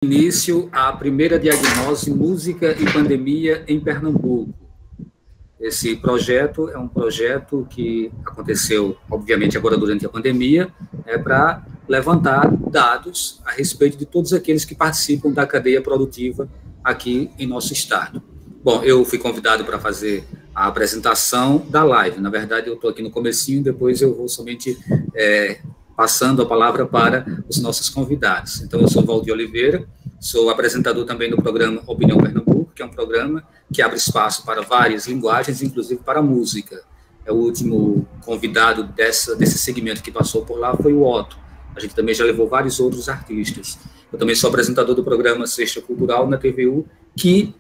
Início à primeira diagnose Música e Pandemia em Pernambuco. Esse projeto é um projeto que aconteceu, obviamente, agora durante a pandemia, para levantar dados a respeito de todos aqueles que participam da cadeia produtiva aqui em nosso estado. Bom, eu fui convidado para fazer a apresentação da live. Na verdade, eu estou aqui no comecinho, depois eu vou somente passando a palavra para os nossos convidados. Então, eu sou Valdir Oliveira, sou apresentador também do programa Opinião Pernambuco, que é um programa que abre espaço para várias linguagens, inclusive para a música. O último convidado desse segmento que passou por lá foi o Otto. A gente também já levou vários outros artistas. Eu também sou apresentador do programa Sexta Cultural na TVU, que,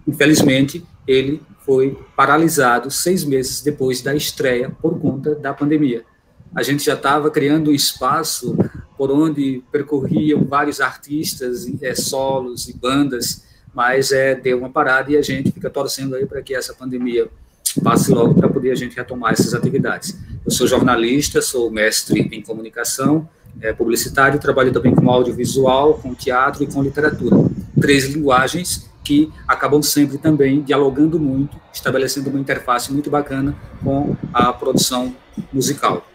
infelizmente, ele foi paralisado 6 meses depois da estreia por conta da pandemia. A gente já estava criando um espaço por onde percorriam vários artistas, solos e bandas, mas deu uma parada e a gente fica torcendo aí para que essa pandemia passe logo para poder a gente retomar essas atividades. Eu sou jornalista, sou mestre em comunicação, publicitário, trabalho também com audiovisual, com teatro e com literatura. 3 linguagens que acabam sempre também dialogando muito, estabelecendo uma interface muito bacana com a produção musical.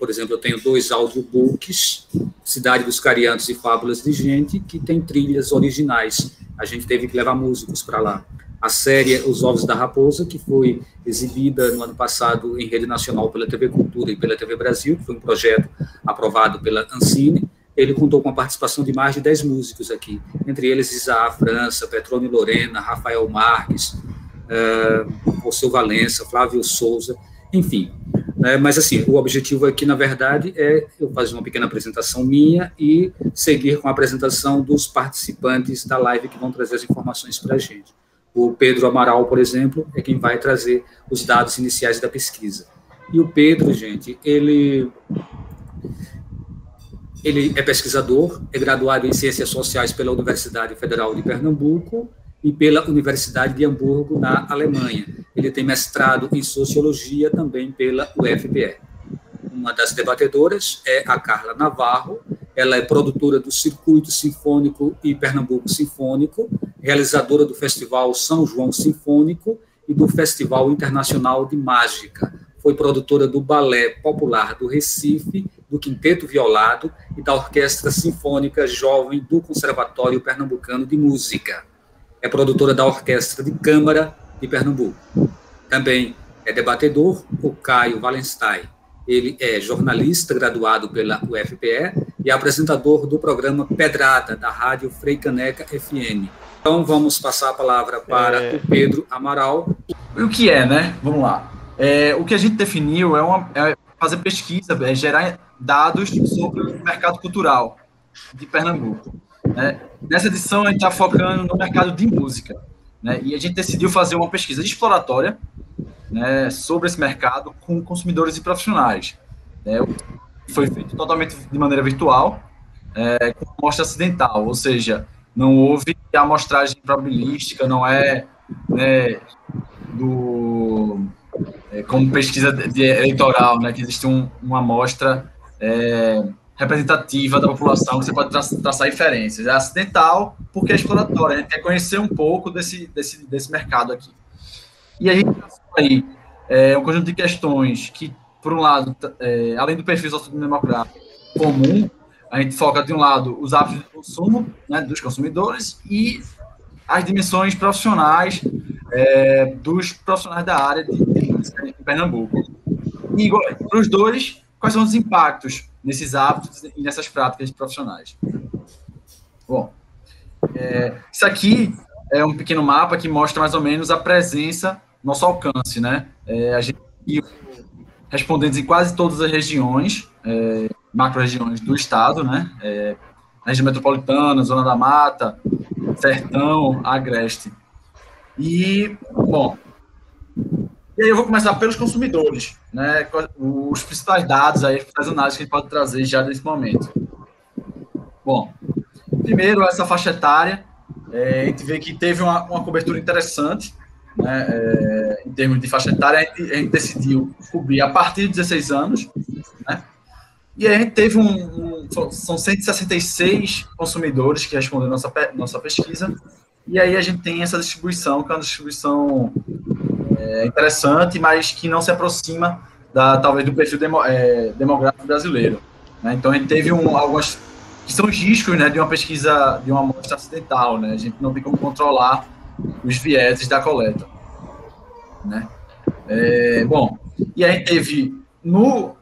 Por exemplo, eu tenho 2 audiobooks, Cidade dos Cariantos e Fábulas de Gente, que tem trilhas originais. A gente teve que levar músicos para lá. A série Os Ovos da Raposa, que foi exibida no ano passado em rede nacional pela TV Cultura e pela TV Brasil, que foi um projeto aprovado pela Ancine. Ele contou com a participação de mais de 10 músicos aqui, entre eles Isaac França, Petrone Lorena, Rafael Marques, Alceu Valença, Flávio Souza, enfim. Mas, assim, o objetivo aqui, na verdade, é eu fazer uma pequena apresentação minha e seguir com a apresentação dos participantes da live que vão trazer as informações para a gente. O Pedro Amaral, por exemplo, é quem vai trazer os dados iniciais da pesquisa. E o Pedro, gente, ele é pesquisador, é graduado em Ciências Sociais pela Universidade Federal de Pernambuco e pela Universidade de Hamburgo, na Alemanha. Ele tem mestrado em Sociologia também pela UFPE. Uma das debatedoras é a Carla Navarro, ela é produtora do Circuito Sinfônico e Pernambuco Sinfônico, realizadora do Festival São João Sinfônico e do Festival Internacional de Mágica. Foi produtora do Balé Popular do Recife, do Quinteto Violado e da Orquestra Sinfônica Jovem do Conservatório Pernambucano de Música. É produtora da Orquestra de Câmara de Pernambuco. Também é debatedor o Caio Wallenstein. Ele é jornalista graduado pela UFPE e apresentador do programa Pedrada, da Rádio Frei Caneca FM. Então, vamos passar a palavra para o Pedro Amaral. O que é, né? Vamos lá. O que a gente definiu é fazer pesquisa, gerar dados sobre o mercado cultural de Pernambuco. Nessa edição, a gente está focando no mercado de música, né? E a gente decidiu fazer uma pesquisa exploratória, né, sobre esse mercado com consumidores e profissionais. Foi feito totalmente de maneira virtual, com amostra acidental, ou seja, não houve amostragem probabilística, não né, como pesquisa eleitoral, né, que existe uma amostra representativa da população, que você pode traçar inferências. É acidental porque é exploratória, a gente quer conhecer um pouco desse mercado aqui. E a gente traçou aí um conjunto de questões que, por um lado, além do perfil sociodemográfico comum, a gente foca, de um lado, os hábitos de consumo, né, dos consumidores e as dimensões profissionais dos profissionais da área de música em Pernambuco. E, para os dois, quais são os impactos nesses hábitos e nessas práticas profissionais? Bom, isso aqui é um pequeno mapa que mostra mais ou menos a presença, nosso alcance, né? A gente tem respondentes em quase todas as regiões, macro-regiões do estado, né? Na região metropolitana, Zona da Mata, Sertão, Agreste. E, bom, e aí eu vou começar pelos consumidores, né? Os principais dados aí, as análises que a gente pode trazer já nesse momento. Bom, primeiro, essa faixa etária, a gente vê que teve uma cobertura interessante, né? Em termos de faixa etária, a gente decidiu cobrir a partir de 16 anos, né? E aí a gente teve são 166 consumidores que responderam nossa pesquisa, e aí a gente tem essa distribuição, que é uma distribuição interessante, mas que não se aproxima talvez do perfil demográfico brasileiro, né? Então a gente teve algumas que são os riscos, né, de uma pesquisa de uma amostra acidental, né? A gente não tem como controlar os vieses da coleta, né? Bom, e aí teve no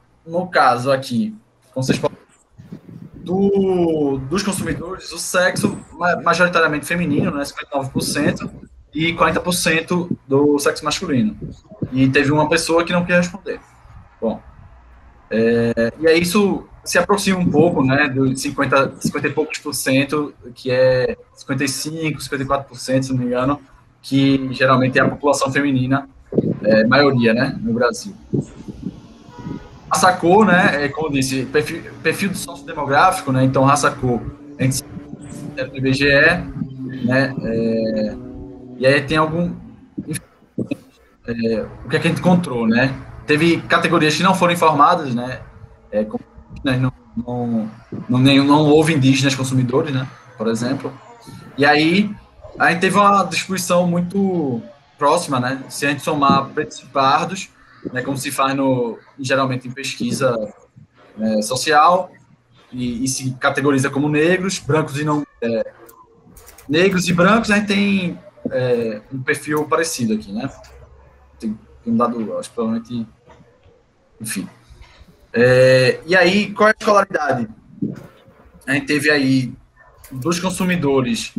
caso aqui, como vocês podem dos consumidores, o sexo majoritariamente feminino, né, 59%, e 40% do sexo masculino. E teve uma pessoa que não quer responder. Bom, e aí isso se aproxima um pouco, né, dos 50 e poucos por cento, que é 55, 54%, se não me engano, que geralmente é a população feminina, maioria, né, no Brasil. Raça cor, né, como eu disse, perfil do sociodemográfico, né, então raça cor, a gente sabe do IBGE, né, e aí tem algum, enfim, o que é que a gente encontrou, né, teve categorias que não foram informadas, né, não houve indígenas consumidores, né, por exemplo, e aí a gente teve uma distribuição muito próxima, né, se a gente somar pretos e pardos, né, como se faz geralmente em pesquisa social, e se categoriza como negros, brancos e não... negros e brancos, a gente tem um perfil parecido aqui, né? Tem um dado, acho que provavelmente... Enfim. E aí, qual é a escolaridade? A gente teve aí, dos consumidores,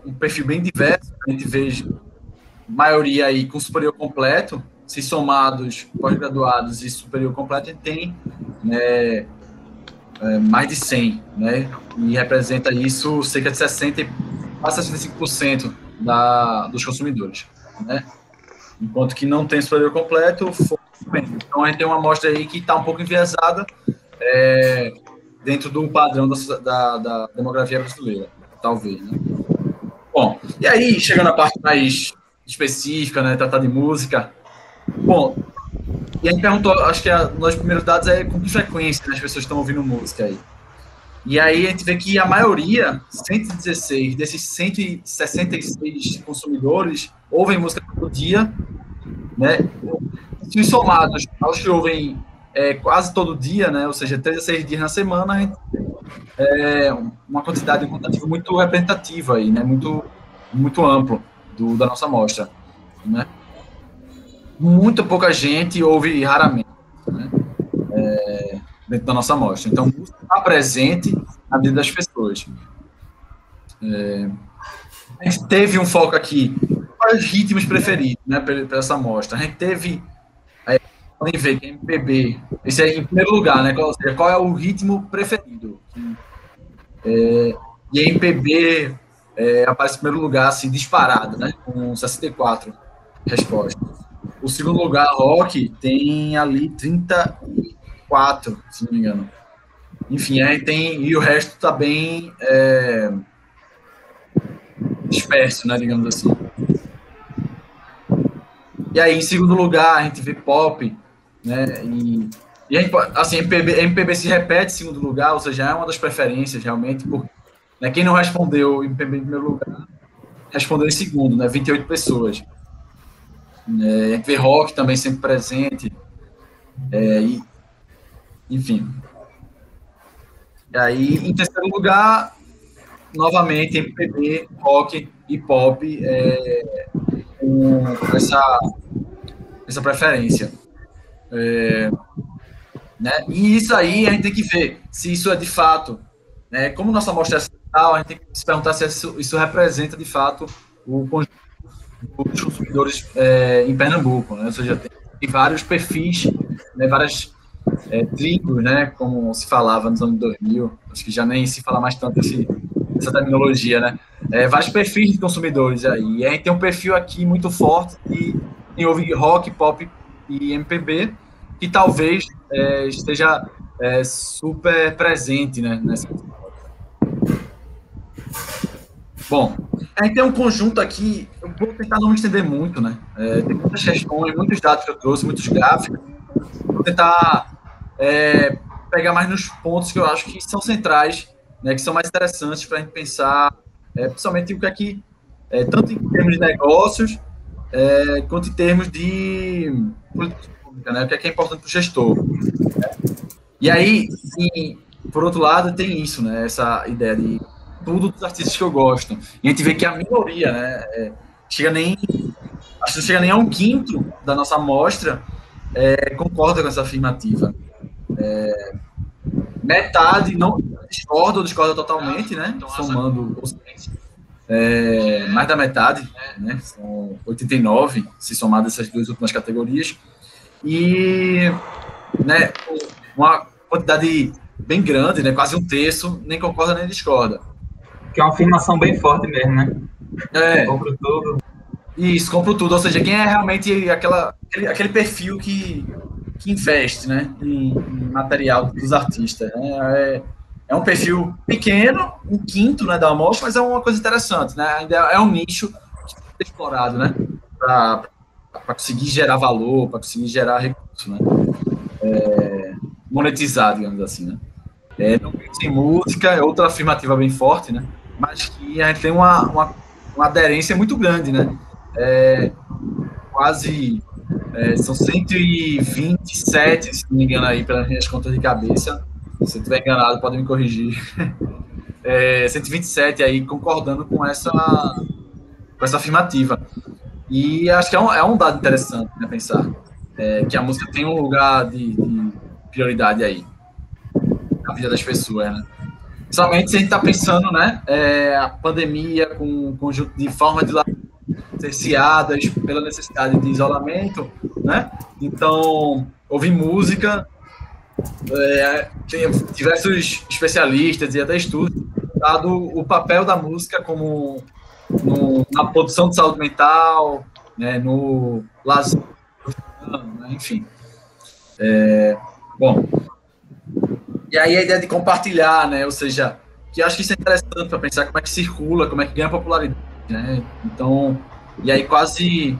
um perfil bem diverso, a gente vê maioria aí com superior completo, se somados pós-graduados e superior completo, a gente tem mais de 100, né? E representa isso cerca de 60% a 65% dos consumidores, né? Enquanto que não tem superior completo, então a gente tem uma amostra aí que está um pouco enviesada dentro do padrão da demografia brasileira, talvez, né? Bom, e aí, chegando à parte mais específica, né, tratar de música. Bom, e a gente perguntou, acho que um dos primeiros dados é com que frequência, né, as pessoas estão ouvindo música aí. E aí a gente vê que a maioria, 116 desses 166 consumidores, ouvem música todo dia, né? Se somados aos que ouvem quase todo dia, né, ou seja, 3 a 6 dias na semana, a gente uma quantidade quantitativa muito representativa aí, né, muito, muito amplo da nossa amostra, né? Muito pouca gente ouve raramente, né, dentro da nossa amostra. Então, música está presente na vida das pessoas. A gente teve um foco aqui, quais os ritmos preferidos, né, para essa amostra. A gente teve, podem ver que MPB, esse aí em primeiro lugar, né, qual é o ritmo preferido. E a MPB aparece em primeiro lugar, assim, disparado, né, com 64 respostas. O segundo lugar, rock, tem ali 34, se não me engano. Enfim, aí e o resto está bem disperso, né, digamos assim. E aí, em segundo lugar, a gente vê pop, né, e a gente, assim, MPB se repete em segundo lugar, ou seja, é uma das preferências, realmente, porque, né, quem não respondeu MPB em primeiro lugar, respondeu em segundo, né, 28 pessoas. A gente vê rock também sempre presente, enfim. E aí, em terceiro lugar, novamente, MPB, rock e pop, com essa preferência. Né? E isso aí a gente tem que ver se isso é de fato, né? Como nossa amostra é central, a gente tem que se perguntar se isso representa de fato o conjunto dos consumidores em Pernambuco, né? Ou seja, tem vários perfis, né? Várias tribos, né? Como se falava nos anos 2000, acho que já nem se fala mais tanto essa terminologia, né? Vários perfis de consumidores aí. E a gente tem um perfil aqui muito forte e ouve rock, pop e MPB, que talvez esteja super presente, né, nessa. Bom, a gente tem um conjunto aqui, eu vou tentar não me estender muito, né? Tem muitas questões, muitos dados que eu trouxe, muitos gráficos. Vou tentar pegar mais nos pontos que eu acho que são centrais, né, que são mais interessantes para a gente pensar, principalmente o que é que, tanto em termos de negócios, quanto em termos de política pública, né, o que é importante para o gestor. Né? E aí, por outro lado, tem isso, né, essa ideia de tudo dos artistas que eu gosto. E a gente vê que a minoria, né, acho que não chega nem a um quinto da nossa amostra concorda com essa afirmativa. Metade não discorda totalmente, né? Somando mais da metade, né? São 89, se somar dessas duas últimas categorias. E, né, uma quantidade bem grande, né? Quase um terço, nem concorda nem discorda. Que é uma afirmação bem forte mesmo, né? Compro tudo. Isso, compro tudo. Ou seja, quem é realmente aquele perfil que investe, né, em material dos artistas. Né? É um perfil pequeno, um quinto, né, da amostra, mas é uma coisa interessante, né? Ainda é um nicho que tem que ser explorado, né, para conseguir gerar valor, para conseguir gerar recurso, né, monetizar, digamos assim, né. Não pensa em música, é outra afirmativa bem forte, né, mas que a gente tem uma aderência muito grande, né, quase... são 127, se não me engano, aí, pelas minhas contas de cabeça. Se eu estiver enganado, pode me corrigir. 127 aí concordando com essa afirmativa. E acho que é um dado interessante, né, pensar que a música tem um lugar de prioridade aí na vida das pessoas, né? Principalmente se a gente está pensando, né, a pandemia com um conjunto de formas de cerceadas pela necessidade de isolamento, né? Então, ouvir música, tem diversos especialistas e até estudos dado o papel da música como na produção de saúde mental, né, no lazer, né, enfim. Bom, e aí a ideia de compartilhar, né, ou seja, que eu acho que isso é interessante para pensar como é que circula, como é que ganha popularidade, né? Então, e aí quase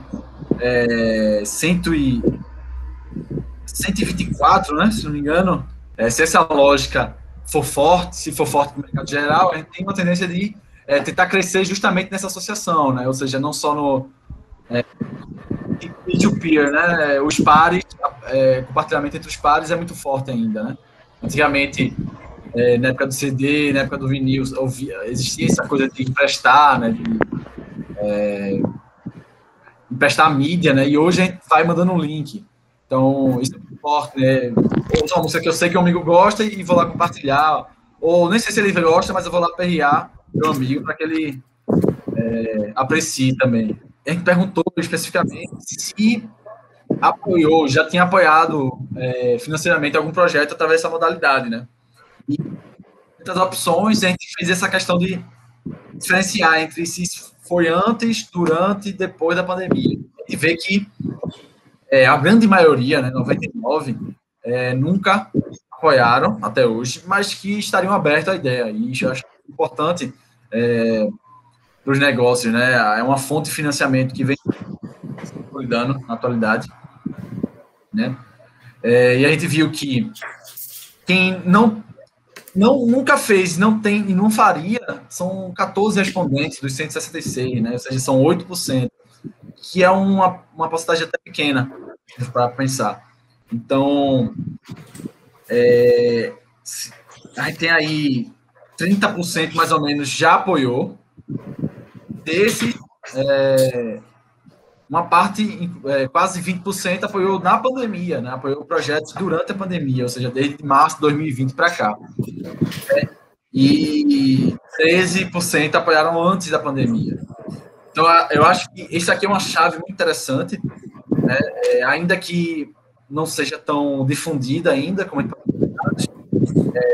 124, né, se não me engano, se essa lógica for forte, se for forte no mercado geral, a gente tem uma tendência de tentar crescer justamente nessa associação, né, ou seja, não só no peer-to-peer, né, os pares, compartilhamento entre os pares é muito forte ainda, né. Antigamente, na época do CD, na época do vinil, existia essa coisa de emprestar, né, emprestar a mídia, né? E hoje a gente vai mandando um link. Então, isso é muito forte, né? Ou uma música que eu sei que o amigo gosta e vou lá compartilhar. Ou nem sei se ele gosta, mas eu vou lá perrear meu amigo para que ele aprecie também. A gente perguntou especificamente se apoiou, já tinha apoiado financeiramente algum projeto através dessa modalidade, né? E muitas opções, a gente fez essa questão de diferenciar entre se foi antes, durante e depois da pandemia. E ver que a grande maioria, né, 99, nunca apoiaram até hoje, mas que estariam abertos à ideia. E isso eu acho importante para os negócios, né? É uma fonte de financiamento que vem se consolidando na atualidade, né? E a gente viu que quem nunca fez, não tem e não faria, são 14 respondentes dos 166, né? Ou seja, são 8%, que é uma porcentagem até pequena para pensar. Então, a gente tem aí 30% mais ou menos já apoiou. Desse, uma parte, quase 20%, apoiou na pandemia, né? Apoiou projetos durante a pandemia, ou seja, desde março de 2020 para cá. E 13% apoiaram antes da pandemia. Então, eu acho que isso aqui é uma chave muito interessante, né? Ainda que não seja tão difundida ainda, como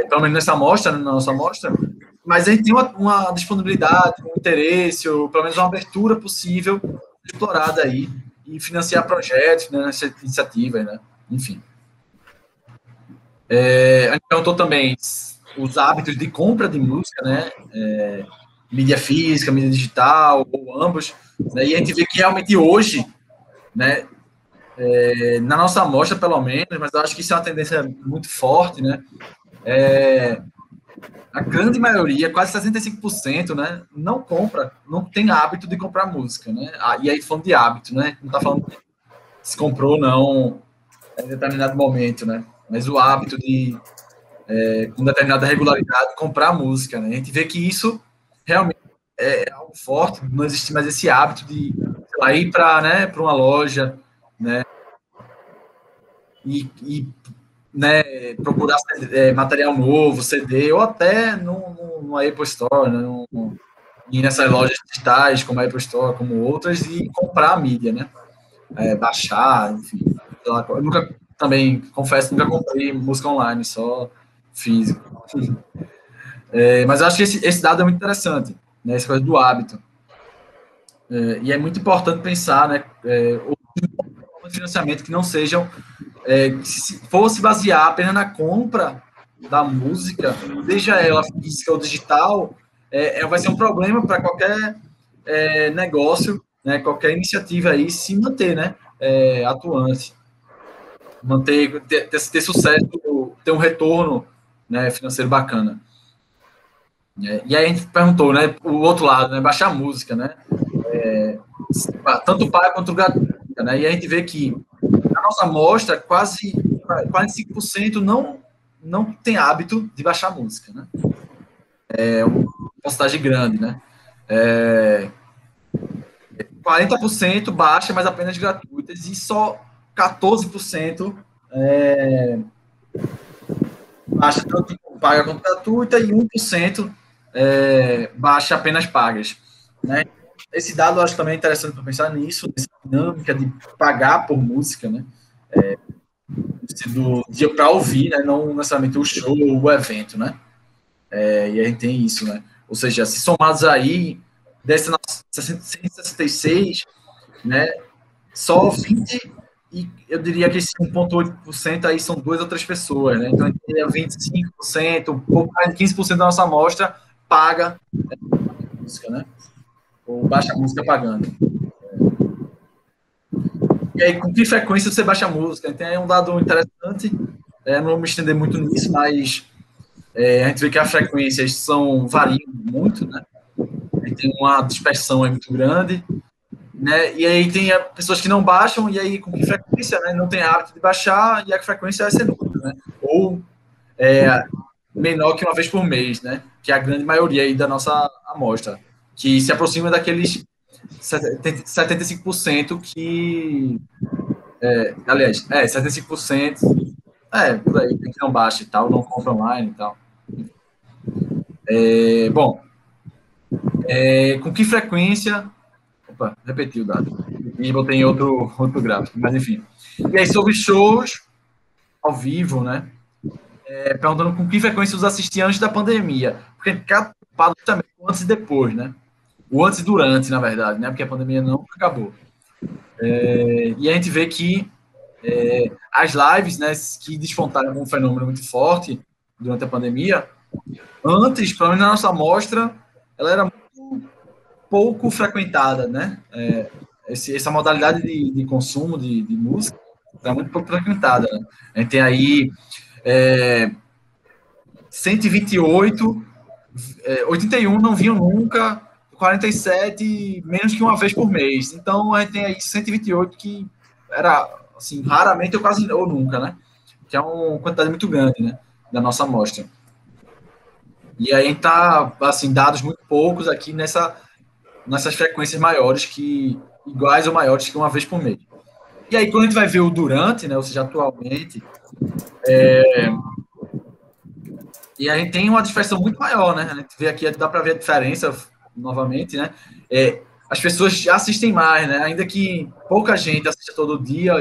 pelo menos nessa amostra, né, na nossa amostra, mas a gente tem uma disponibilidade, um interesse, ou pelo menos uma abertura possível explorada aí e financiar projetos, né, iniciativas, né, enfim. A gente perguntou também os hábitos de compra de música, né, mídia física, mídia digital, ou ambos, né, e a gente vê que realmente hoje, né, na nossa amostra, pelo menos, mas eu acho que isso é uma tendência muito forte, né? A grande maioria, quase 65%, né, não compra, não tem hábito de comprar música, né? E aí, falando de hábito, né? Não está falando se comprou ou não em determinado momento, né? Mas o hábito de, com determinada regularidade, comprar música, né? A gente vê que isso realmente é algo forte, não existe mais esse hábito de, sei lá, ir para, né, para uma loja, né? E né, procurar material novo, CD, ou até no Apple Store, né, ir nessas lojas digitais, como a Apple Store, como outras, e comprar a mídia, né? Baixar, enfim. Eu nunca, também, confesso, nunca comprei música online, só físico. Mas eu acho que esse dado é muito interessante, né, essa coisa do hábito. E é muito importante pensar, né, outros financiamento que não sejam, se fosse basear apenas na compra da música, seja ela física ou digital, vai ser um problema para qualquer negócio, né, qualquer iniciativa aí se manter, né, atuante, ter sucesso, ter um retorno, né, financeiro bacana. E aí a gente perguntou, né, o outro lado, né, baixar música, né, tanto paga quanto gratuita, né, e a gente vê que a nossa amostra, quase 45% não tem hábito de baixar música, né? É uma porcentagem grande, né? 40% baixa, mas apenas gratuitas, e só 14% baixa tanto paga quanto gratuita, e 1% baixa apenas pagas, né? Esse dado eu acho também interessante para pensar nisso, nessa dinâmica de pagar por música, né? Do dia para ouvir, né? Não necessariamente o show ou o evento, né? E a gente tem isso, né? Ou seja, se somados aí, dessa 166, né? Só 20, e eu diria que esse 1,8% aí são 2 ou 3 pessoas, né? Então a gente teria 25%, um pouco mais de 15% da nossa amostra paga música, né? Ou baixa música pagando. E aí, com que frequência você baixa a música? Tem aí um dado interessante, não vou me estender muito nisso, mas a gente vê que as frequências variam muito, né? Tem uma dispersão aí muito grande, né? E aí tem pessoas que não baixam, e aí com que frequência, né? Não tem hábito de baixar, e a frequência vai ser nula, né? Ou menor que uma vez por mês, né? Que é a grande maioria aí da nossa amostra, que se aproxima daqueles 75% que... aliás, 75%, por aí, que não baixa e tal, não compra online e tal. Bom, com que frequência... Opa, repeti o dado. E botei em outro gráfico, mas enfim. E aí, sobre shows ao vivo, né? Perguntando com que frequência os assisti antes da pandemia. Porque cada preocupado também o antes e depois, né? O antes e durante, na verdade, né? Porque a pandemia não acabou. E a gente vê que as lives, né, que despontaram como um fenômeno muito forte durante a pandemia, antes, pelo menos na nossa amostra, ela era muito pouco frequentada, né? Essa modalidade de consumo de música era muito pouco frequentada, né? A gente tem aí 128, 81 não vinham nunca, 47 menos que uma vez por mês. Então a gente tem aí 128 que era assim, raramente ou quase ou nunca, né? Que é uma quantidade muito grande, né, da nossa amostra. E aí tá, assim, dados muito poucos aqui nessas frequências maiores, que iguais ou maiores que uma vez por mês. E aí, quando a gente vai ver o durante, né, ou seja, atualmente, e a gente tem uma dispersão muito maior, né? A gente vê aqui, dá para ver a diferença, novamente, né? As pessoas assistem mais, né? Ainda que pouca gente assista todo dia,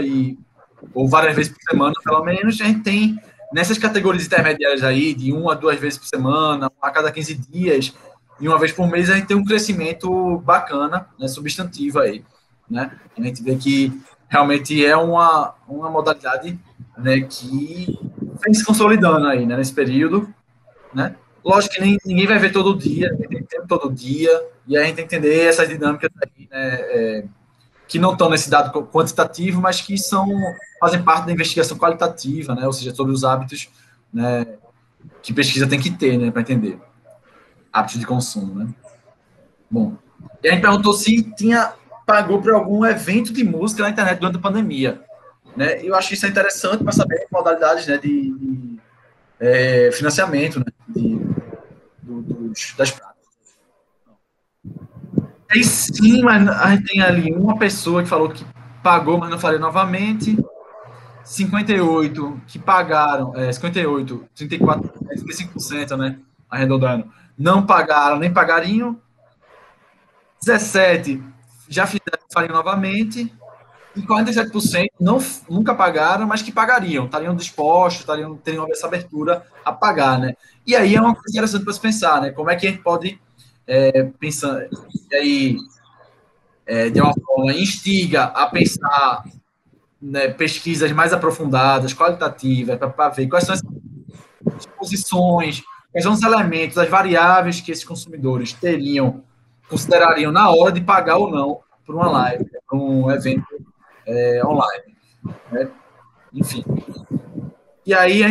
ou várias vezes por semana, pelo menos, a gente tem nessas categorias intermediárias aí, de 1 a 2 vezes por semana, a cada 15 dias, e uma vez por mês, a gente tem um crescimento bacana, né, substantivo aí, né? A gente vê que realmente é uma modalidade, né, que vem se consolidando aí, né, nesse período, né? Lógico que ninguém vai ver todo dia, ninguém tem tempo todo dia, e a gente tem que entender essas dinâmicas aí, né, que não estão nesse dado quantitativo, mas que fazem parte da investigação qualitativa, né? Ou seja, sobre os hábitos, né, que pesquisa tem que ter, né, para entender. Hábitos de consumo, né? Bom, e a gente perguntou se pagou por algum evento de música na internet durante a pandemia, né? Eu acho isso interessante para saber modalidades, né, de financiamento, né, das práticas. Aí sim, mas a gente tem ali uma pessoa que falou que pagou, mas não faria novamente. 58 que pagaram, 58, 34, 35%, né? Arredondando, não pagaram nem pagariam. 17 já fariam novamente. E 47% nunca pagaram, mas que pagariam, estariam dispostos, teriam essa abertura a pagar, né? E aí é uma coisa interessante para se pensar, né? Como é que a gente pode pensar, e aí, de uma forma, instiga a pensar, né, pesquisas mais aprofundadas, qualitativas, para ver quais são as disposições, quais são os elementos, as variáveis que esses consumidores considerariam na hora de pagar ou não por uma live, por um evento online, né? Enfim. E aí,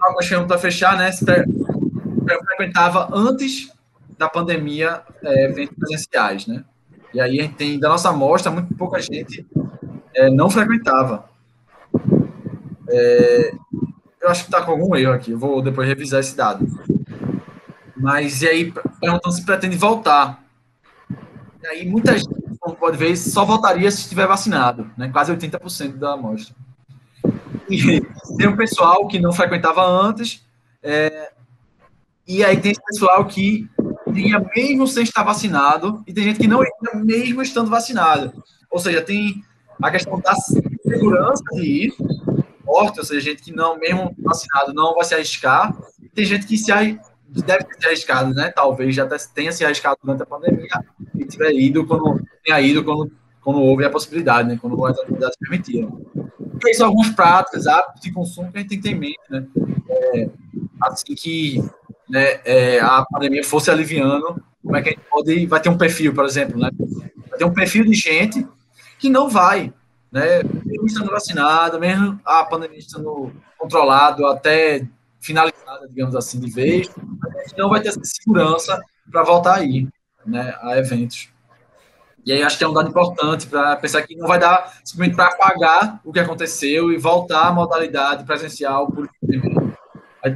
algumas perguntas para fechar, né? Eu frequentava antes da pandemia eventos presenciais, né? E aí a gente tem, da nossa amostra, muito pouca gente não frequentava. Eu acho que está com algum erro aqui, eu vou depois revisar esse dado. Mas, e aí, perguntando se pretende voltar. E aí, muita gente, como pode ver, só voltaria se estiver vacinado, né? Quase 80% da amostra. E tem um pessoal que não frequentava antes, e aí tem esse pessoal que iria mesmo sem estar vacinado, e tem gente que não iria mesmo estando vacinado. Ou seja, tem a questão da segurança de ir, forte, ou seja, gente que não, mesmo vacinado, não vai se arriscar. E tem gente que deve ter se arriscado, né? Talvez já tenha se arriscado durante a pandemia e tenha ido quando houve a possibilidade, né? Quando as autoridades permitiram. E são algumas práticas, hábitos de consumo que a gente tem que ter em mente, né? Assim que, né, a pandemia fosse aliviando, como é que a gente vai ter um perfil, por exemplo, né? Vai ter um perfil de gente que não vai, né? Mesmo estando vacinado, mesmo a pandemia estando controlada, até finalizada, digamos assim, de vez, a gente não vai ter essa segurança para voltar aí, né, a eventos. E aí acho que é um dado importante para pensar que não vai dar simplesmente para apagar o que aconteceu e voltar à modalidade presencial por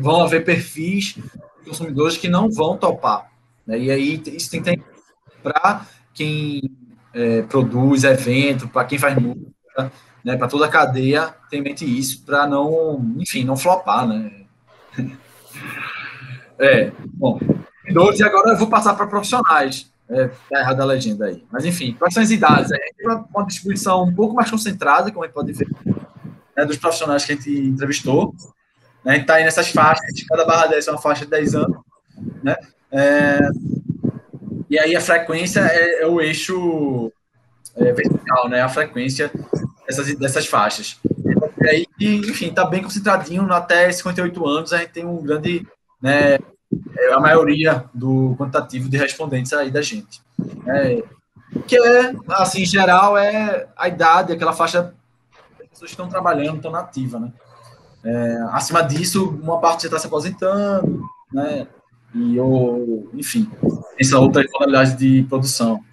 vão haver perfis de consumidores que não vão topar, né? E aí isso tem que ter para quem produz evento, para quem faz música, né, para toda a cadeia, ter em mente isso, para não, enfim, não flopar, né? Bom, e agora eu vou passar para profissionais. Tá errada a legenda aí. Mas, enfim, quais são as idades? Tem uma distribuição um pouco mais concentrada, como a gente pode ver, né, dos profissionais que a gente entrevistou. A gente está aí nessas faixas, cada barra 10 é uma faixa de 10 anos, né? E aí a frequência é o eixo vertical, né? A frequência dessas faixas. E aí, enfim, está bem concentradinho, até 58 anos, a gente tem um grande, né, a maioria do quantitativo de respondentes aí da gente. Que assim, em geral, é a idade, aquela faixa das pessoas que estão trabalhando, estão na ativa, né? Acima disso, uma parte já está se aposentando, né? Enfim, essa outra modalidade de produção.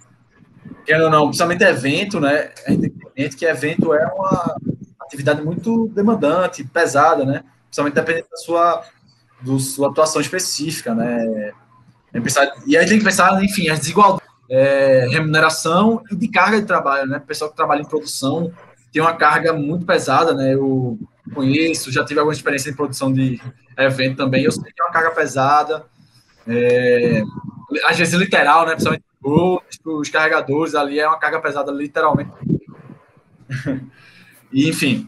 Querendo ou não, principalmente evento, né? A gente tem que evento é uma atividade muito demandante, pesada, né? Principalmente dependendo da sua atuação específica, né? E aí tem que pensar, enfim, as desigualdades, remuneração e de carga de trabalho, né? O pessoal que trabalha em produção tem uma carga muito pesada, né? Eu conheço, já tive alguma experiência em produção de evento também, eu sei que é uma carga pesada, às vezes literal, né? Principalmente os carregadores ali, é uma carga pesada literalmente. E, enfim,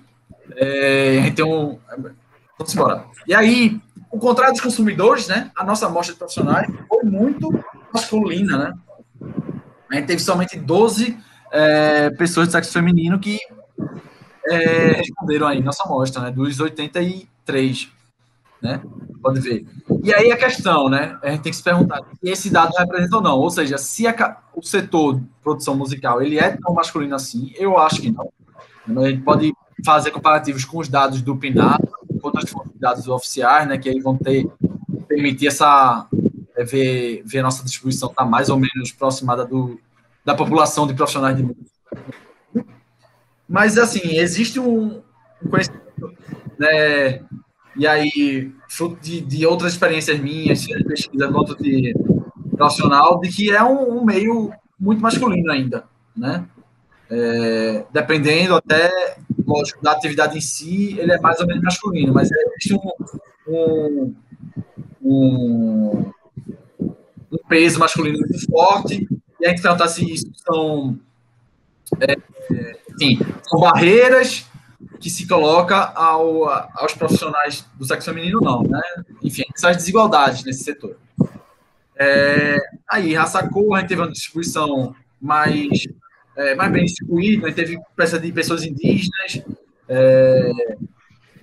a gente tem vamos embora. E aí, o contrário dos consumidores, né? A nossa amostra de profissionais foi muito masculina, né? A gente teve somente 12 pessoas de sexo feminino que responderam aí nossa amostra, né? Dos 83. né? Pode ver. E aí a questão, né? A gente tem que se perguntar se esse dado representa ou não. Ou seja, se o setor de produção musical ele é tão masculino assim, eu acho que não. A gente pode fazer comparativos com os dados do PNAD, com outras fontes de dados oficiais, né? Que aí vão permitir ver a nossa distribuição estar mais ou menos aproximada da população de profissionais de música. Mas, assim, existe um conhecimento, né? E aí, fruto de outras experiências minhas, de pesquisa quanto de profissional, de que é um meio muito masculino ainda, né? Dependendo até, lógico, da atividade em si, ele é mais ou menos masculino, mas existe um peso masculino muito forte, e a gente perguntar se isso são barreiras que se coloca aos profissionais do sexo feminino, não, né? Enfim, essas desigualdades nesse setor. Aí, raça cor, a gente teve uma distribuição mais bem distribuída, a gente teve presença de pessoas indígenas,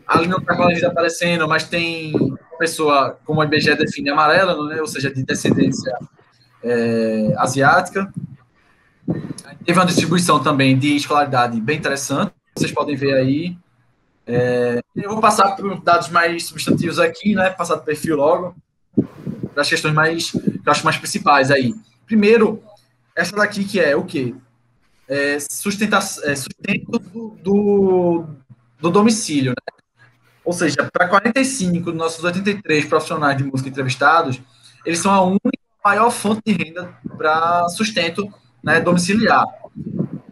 ali não está com a vida aparecendo, mas tem uma pessoa, como a IBGE define, amarela, né? Ou seja, de descendência asiática. Teve uma distribuição também de escolaridade bem interessante, vocês podem ver aí. Eu vou passar por dados mais substantivos aqui, né? Passar do perfil logo, para as questões que eu acho mais principais aí. Primeiro, essa daqui que é o quê? Sustento do domicílio, né? Ou seja, para 45 dos nossos 83 profissionais de música entrevistados, eles são a única maior fonte de renda para sustento, né, domiciliar.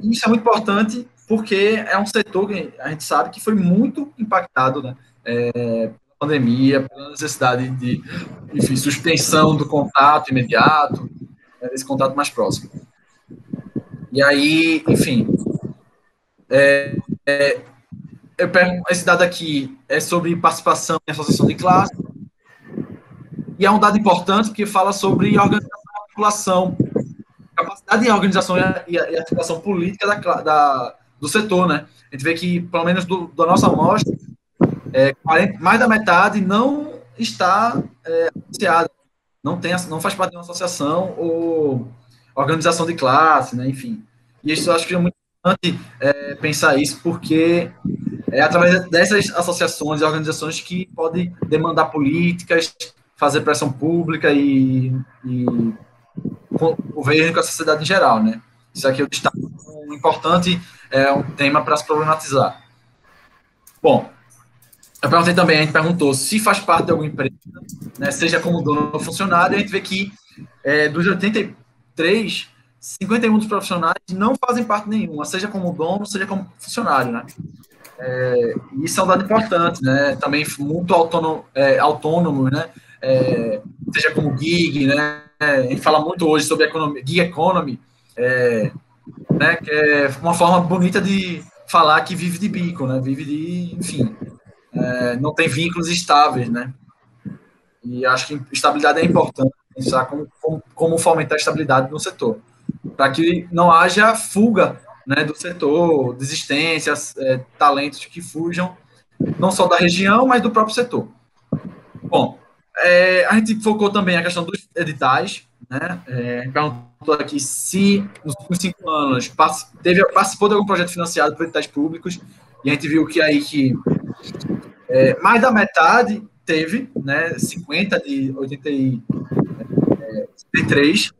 E isso é muito importante porque é um setor que a gente sabe que foi muito impactado, né, pela pandemia, pela necessidade de, enfim, suspensão do contato imediato, desse contato mais próximo. E aí, enfim, eu pergunto, esse dado aqui é sobre participação em associação de classe, e é um dado importante porque fala sobre organização e articulação, capacidade de organização e articulação política do setor, né? A gente vê que, pelo menos da nossa amostra, mais da metade não está associada, não faz parte de uma associação ou organização de classe, né? Enfim. E isso eu acho que é muito importante pensar isso, porque é através dessas associações e organizações que podem demandar políticas, fazer pressão pública e com o governo e com a sociedade em geral, né? Isso aqui eu destaco como importante, um tema para se problematizar. Bom, eu perguntei também, a gente perguntou se faz parte de alguma empresa, né, seja como dono ou funcionário, e a gente vê que dos 83, 51 dos profissionais não fazem parte nenhuma, seja como dono, seja como funcionário, né? Isso é um dado importante, né? Também muito autônomo, né? Seja como gig, né? A gente fala muito hoje sobre gig economy, né? Que é uma forma bonita de falar que vive de bico, né? Vive de, enfim, não tem vínculos estáveis, né? E acho que estabilidade é importante, pensar como fomentar a estabilidade no setor, para que não haja fuga, né, do setor, desistências, talentos que fujam, não só da região, mas do próprio setor. Bom, a gente focou também a questão dos editais, né? A gente perguntou aqui se nos últimos 5 anos participou de algum projeto financiado por editais públicos, e a gente viu que aí mais da metade teve, né, 50 de 83,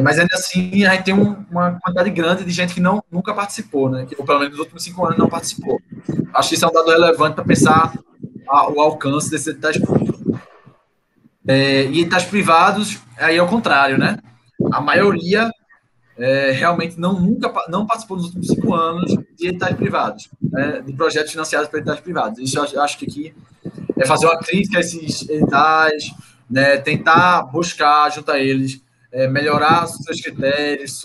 mas ainda assim a gente tem uma quantidade grande de gente que nunca participou, né, que pelo menos nos últimos 5 anos não participou. Acho que isso é um dado relevante para pensar o alcance desses editais públicos. E editais privados, aí é o contrário, né? A maioria realmente nunca participou nos últimos 5 anos de editais privados, né, de projetos financiados por editais privados. Isso eu acho que aqui é fazer uma crítica a esses editais, né, tentar buscar, junto a eles, melhorar seus critérios,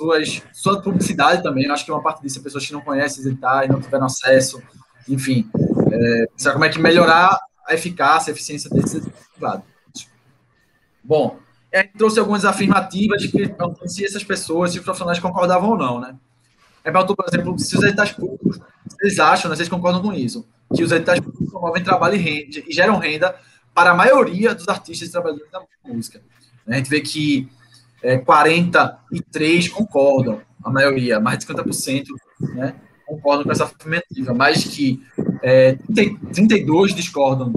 sua publicidade também. Eu acho que uma parte disso é pessoas que não conhecem os editais, não tiveram acesso, enfim. Sabe como é que melhorar a eficácia, a eficiência desses editais privados. Bom, trouxe algumas afirmativas que perguntam se essas pessoas, se os profissionais concordavam ou não, né? Perguntou, por exemplo, se os editais públicos, vocês acham, né, vocês concordam com isso, que os editais públicos promovem trabalho e geram renda para a maioria dos artistas e trabalhadores da música. A gente vê que 43 concordam, a maioria, mais de 50%, né, concordam com essa afirmativa, mais que 32 discordam,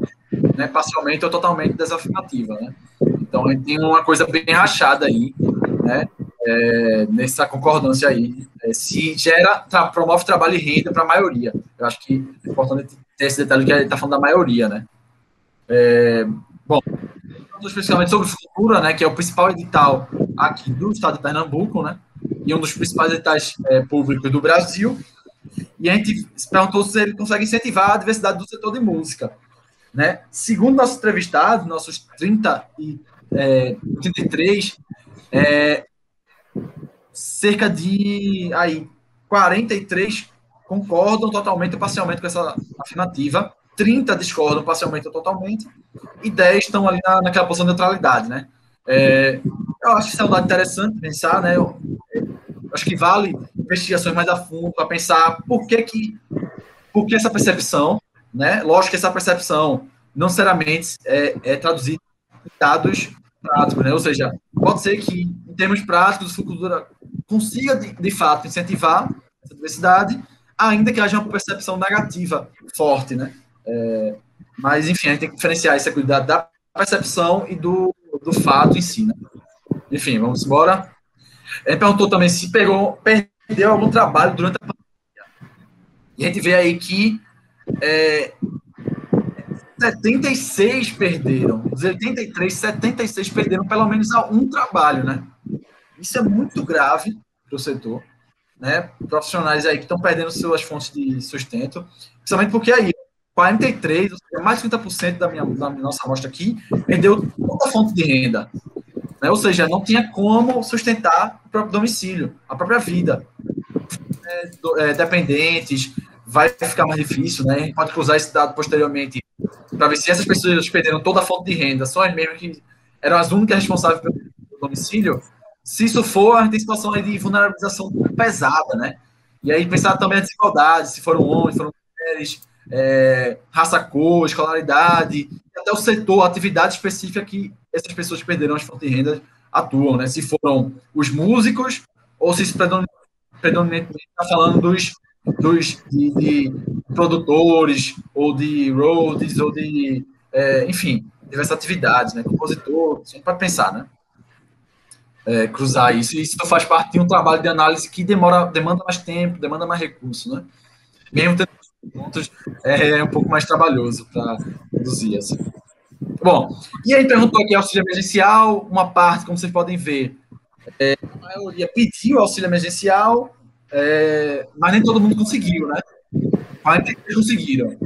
né, parcialmente ou totalmente dessa afirmativa. Né? Então, a gente tem uma coisa bem rachada aí, né, nessa concordância aí, se promove trabalho e renda para a maioria. Eu acho que é importante ter esse detalhe que ele está falando da maioria, né. Bom, especificamente sobre Futura, né, que é o principal edital aqui do estado de Pernambuco, né, e um dos principais editais públicos do Brasil, e a gente se perguntou se ele consegue incentivar a diversidade do setor de música. Né? Segundo nossos entrevistados, nossos 33, cerca de 43 concordam totalmente ou parcialmente com essa afirmativa, 30 discordam parcialmente ou totalmente, e 10 estão ali naquela posição de neutralidade, né? Eu acho que isso é um dado interessante pensar, né? Eu acho que vale investigações mais a fundo para pensar por que essa percepção, né? Lógico que essa percepção não necessariamente é traduzida em dados práticos, né? Ou seja, pode ser que, em termos práticos, a cultura consiga, de fato, incentivar essa diversidade, ainda que haja uma percepção negativa forte, né? Mas, enfim, a gente tem que diferenciar essa cuidado da percepção e do fato em si, né? Enfim, vamos embora. Ele perguntou também se perdeu algum trabalho durante a pandemia. E a gente vê aí que 76 perderam. Dos 83, 76 perderam pelo menos um trabalho, né? Isso é muito grave para o setor, né? Profissionais aí que estão perdendo suas fontes de sustento, principalmente porque aí 43, ou seja, mais de 50% da nossa amostra aqui, perdeu toda a fonte de renda. Né? Ou seja, não tinha como sustentar o próprio domicílio, a própria vida. Dependentes, vai ficar mais difícil, né? A gente pode cruzar esse dado posteriormente para ver se essas pessoas perderam toda a fonte de renda, só as mesmas que eram as únicas responsáveis pelo domicílio. Se isso for, a gente tem situação aí de vulnerabilização pesada, né? E aí pensar também a desigualdade, se foram homens, foram mulheres, raça, cor, escolaridade, até o setor, a atividade específica que essas pessoas que perderam as fontes de renda atuam, né? Se foram os músicos ou se predominantemente está falando de produtores ou de roadies ou de, enfim, diversas atividades, né? Compositor, a gente pode pensar, né? Cruzar isso. E isso faz parte de um trabalho de análise que demanda mais tempo, demanda mais recurso, né? Mesmo tendo pontos, é um pouco mais trabalhoso para produzir, assim. Bom, e aí perguntou aqui auxílio emergencial, uma parte, como vocês podem ver, a maioria pediu auxílio emergencial, mas nem todo mundo conseguiu, né? 43 conseguiram.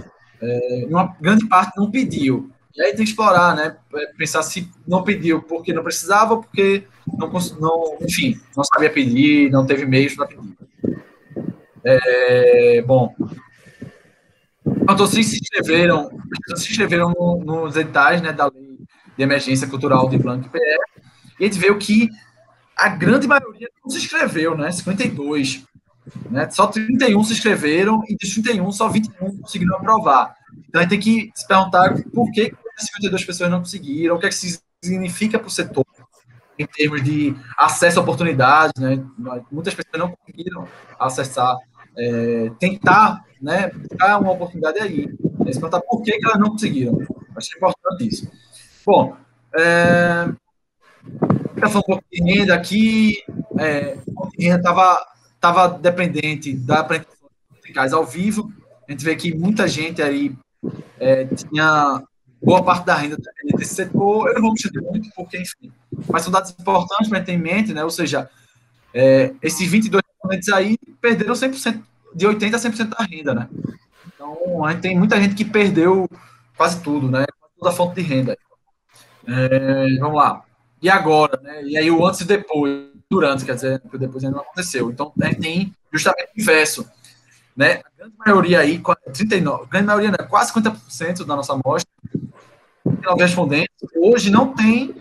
Uma grande parte não pediu. E aí tem que explorar, né? Pensar se não pediu porque não precisava ou porque enfim, não sabia pedir, não teve meios para pedir. Bom, quanto se inscreveram nos editais, né, da Lei de Emergência Cultural de Blanc PR, e a gente vê que a grande maioria não se inscreveu, né? 52. Né? Só 31 se inscreveram e dos 31, só 21 conseguiram aprovar. Então, a gente tem que se perguntar por que 52 pessoas não conseguiram, o que é que isso significa para o setor, em termos de acesso a oportunidades, né? Muitas pessoas não conseguiram acessar, tentar, né, buscar uma oportunidade aí. Se perguntar por que elas não conseguiram. Acho que é importante isso. Bom, já falando um pouco de renda aqui, a renda estava dependente da apresentação musicais ao vivo. A gente vê que muita gente aí tinha boa parte da renda dependente desse setor. Eu não vou mexer muito, porque, enfim, mas são dados importantes para ter em mente, né? Ou seja, esses 22 componentes aí perderam 100%, de 80% a 100% da renda, né? Então, a gente tem muita gente que perdeu quase tudo, né? Toda a fonte de renda. Vamos lá. E agora, né? E aí o antes e depois, durante, quer dizer, o depois ainda não aconteceu. Então, a gente tem justamente o inverso, né? A grande maioria aí, 39, grande maioria, né? Quase 50% da nossa amostra, 39 respondentes, hoje não tem,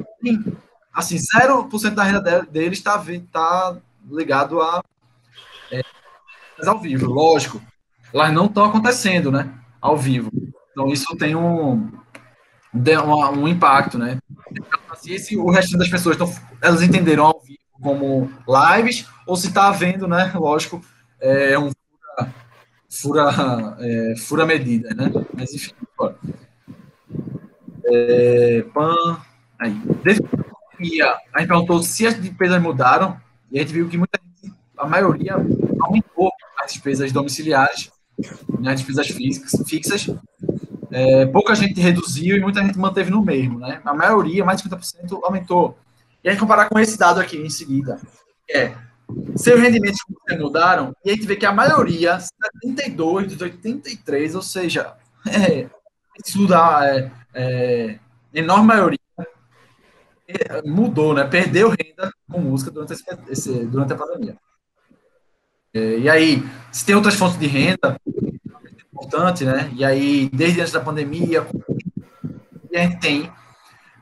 assim, 0% da renda deles está ligado a ao vivo, lógico. Elas não estão acontecendo, né? Ao vivo. Então, isso tem um impacto, né? Se o resto das pessoas elas entenderam ao vivo como lives, ou se está havendo, né? Lógico, um fura medida, né? Mas enfim, desde a gente perguntou se as despesas mudaram, e a gente viu que a maioria aumentou as despesas domiciliares, né, as despesas fixas. Pouca gente reduziu e muita gente manteve no mesmo, né? A maioria, mais de 50%, aumentou. E a gente comparar com esse dado aqui em seguida, seus rendimentos mudaram, e a gente vê que a maioria, 72 dos 83, ou seja, isso dá enorme maioria, mudou, né? Perdeu renda com música durante a pandemia. E aí, se tem outras fontes de renda, é importante, né? E aí, desde antes da pandemia, a gente tem,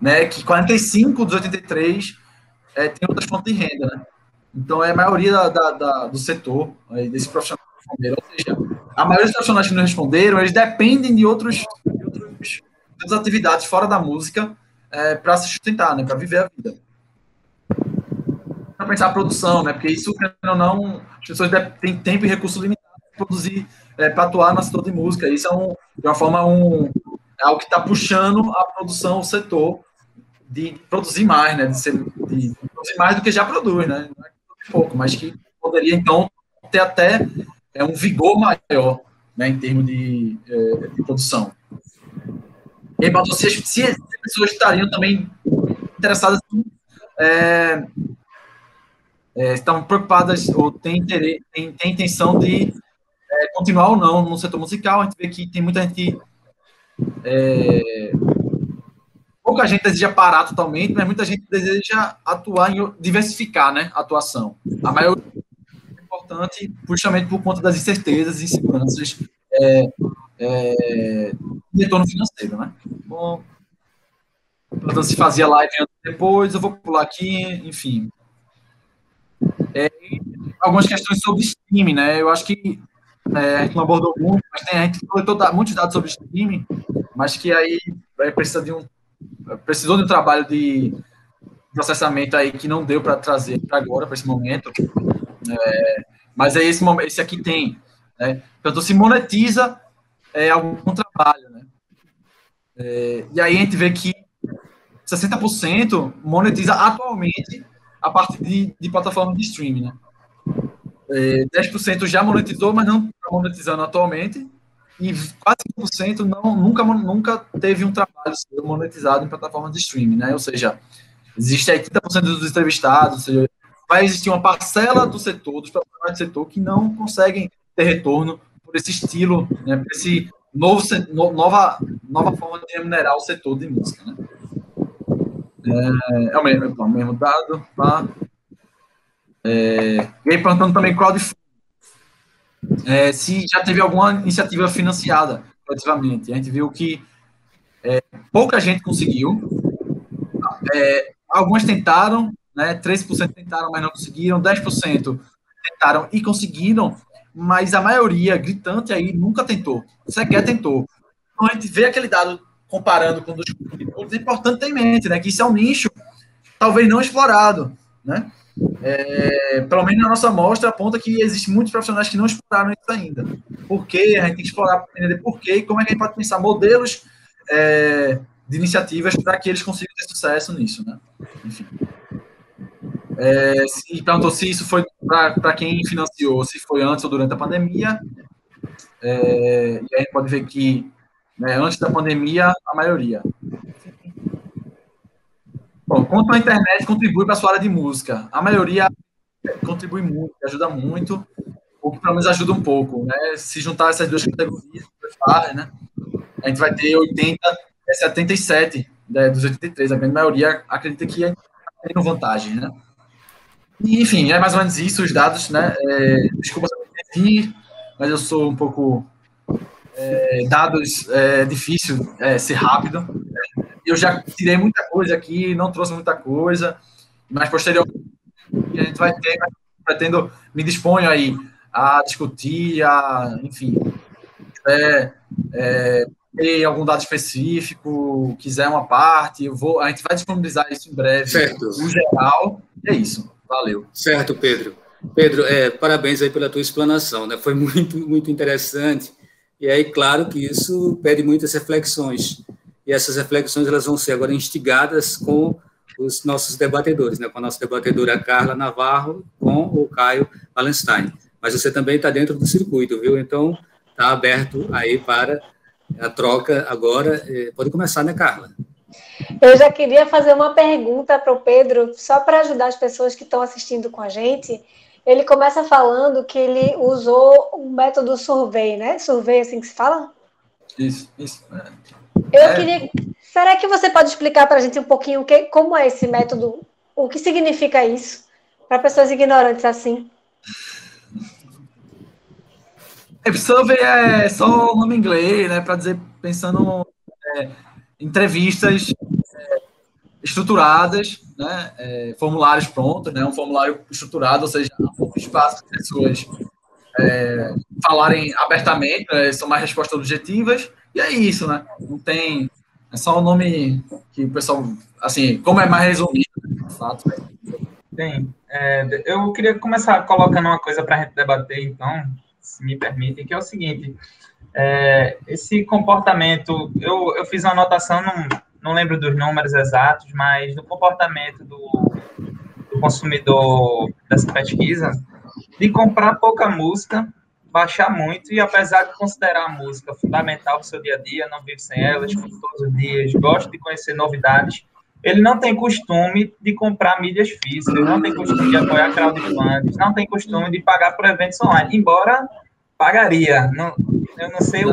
né, que 45 dos 83 tem outras fontes de renda, né? Então, a maioria do setor, desse profissional que responderam, ou seja, a maioria dos profissionais que não responderam, eles dependem de outras atividades fora da música para se sustentar, né, para viver a vida. Para pensar a produção, né, porque isso, ou não, as pessoas têm tempo e recursos limitados para produzir, para atuar no setor de música. Isso de uma forma, algo que está puxando a produção, o setor, de produzir mais, né, de produzir mais do que já produz, né, não é pouco, mas que poderia, então, ter até um vigor maior, né, em termos de produção. E aí, se as pessoas estariam também interessadas, estão preocupadas ou têm intenção de continuar ou não no setor musical. A gente vê que tem muita gente pouca gente deseja parar totalmente, mas muita gente deseja atuar diversificar, né, a atuação. A maioria é importante justamente por conta das incertezas e inseguranças de retorno financeiro, né? Bom, portanto, se fazia live antes e depois, eu vou pular aqui, enfim. Algumas questões sobre streaming, né? Eu acho que a gente não abordou muito, mas a gente coletou muitos dados sobre streaming, mas que aí precisou de um trabalho de processamento aí que não deu para trazer para agora, para esse momento. Mas aí esse aqui tem, né? Então, se monetiza algum trabalho, né? E aí a gente vê que 60% monetiza atualmente a partir de plataformas de streaming, né? 10% já monetizou, mas não está monetizando atualmente, e quase 5% nunca teve um trabalho monetizado em plataformas de streaming, né? Ou seja, existe aí 30% dos entrevistados, ou seja, vai existir uma parcela do setor, dos profissionais do setor, que não conseguem ter retorno por esse estilo, né? Por esse nova forma de remunerar o setor de música, né? É o mesmo dado, tá? E aí, perguntando também crowdfunding, se já teve alguma iniciativa financiada coletivamente. A gente viu que pouca gente conseguiu, algumas tentaram, né, 13% tentaram, mas não conseguiram, 10% tentaram e conseguiram, mas a maioria, gritante aí, nunca tentou, sequer tentou. Então, a gente vê aquele dado comparando com os outros, é importante ter em mente, né, que isso é um nicho talvez não explorado, né? Pelo menos na nossa amostra aponta que existem muitos profissionais que não exploraram isso ainda. Por quê? A gente tem que explorar para entender por quê e como é que a gente pode pensar modelos de iniciativas para que eles consigam ter sucesso nisso, né? Enfim. E perguntou se isso foi para quem financiou, se foi antes ou durante a pandemia. E aí a gente pode ver que, né, antes da pandemia, a maioria. Bom, quanto a internet contribui para a sua área de música? A maioria contribui muito, ajuda muito, ou que pelo menos ajuda um pouco, né? Se juntar essas duas categorias, né, a gente vai ter 80, 77, né, dos 83, a grande maioria acredita que é tendo vantagem, né? E, enfim, é mais ou menos isso, os dados, né? Desculpa se eu entendi, mas eu sou um pouco... dados, é difícil ser rápido. Eu já tirei muita coisa aqui, não trouxe muita coisa, mas posteriormente a gente vai ter, pretendo, me disponho aí a discutir, enfim, ter algum dado específico, quiser uma parte, a gente vai disponibilizar isso em breve, certo, no geral. É isso. Valeu. Certo, Pedro. Pedro, parabéns aí pela tua explanação, né? Foi muito interessante. E aí, claro que isso pede muitas reflexões. E essas reflexões elas vão ser agora instigadas com os nossos debatedores, né? Com a nossa debatedora Carla Navarro, com o Caio Wallenstein. Mas você também está dentro do circuito, viu? Então, está aberto aí para a troca agora. Pode começar, né, Carla? Eu já queria fazer uma pergunta para o Pedro, só para ajudar as pessoas que estão assistindo com a gente. Ele começa falando que ele usou o método survey, né? Survey, assim que se fala? Isso. Eu queria... Será que você pode explicar para a gente um pouquinho como é esse método, o que significa isso, para pessoas ignorantes assim? Survey é só o nome em inglês, né? Para dizer, pensando entrevistas estruturadas, né? Formulários prontos, né? Um formulário estruturado, ou seja, há pouco espaço para as pessoas falarem abertamente, né? São mais respostas objetivas, e é isso, né? Não tem... É só o nome que o pessoal... Assim, como é mais resumido, de fato. Sim. Eu queria começar colocando uma coisa para a gente debater, então, se me permitem, que é o seguinte... esse comportamento... Eu fiz uma anotação, não lembro dos números exatos, mas do comportamento do consumidor dessa pesquisa, de comprar pouca música, baixar muito, e apesar de considerar a música fundamental para o seu dia a dia, não vive sem ela, escuta todos os dias, gosta de conhecer novidades, ele não tem costume de comprar mídias físicas, não tem costume de apoiar crowdfunding, não tem costume de pagar por eventos online, embora pagaria. Eu não sei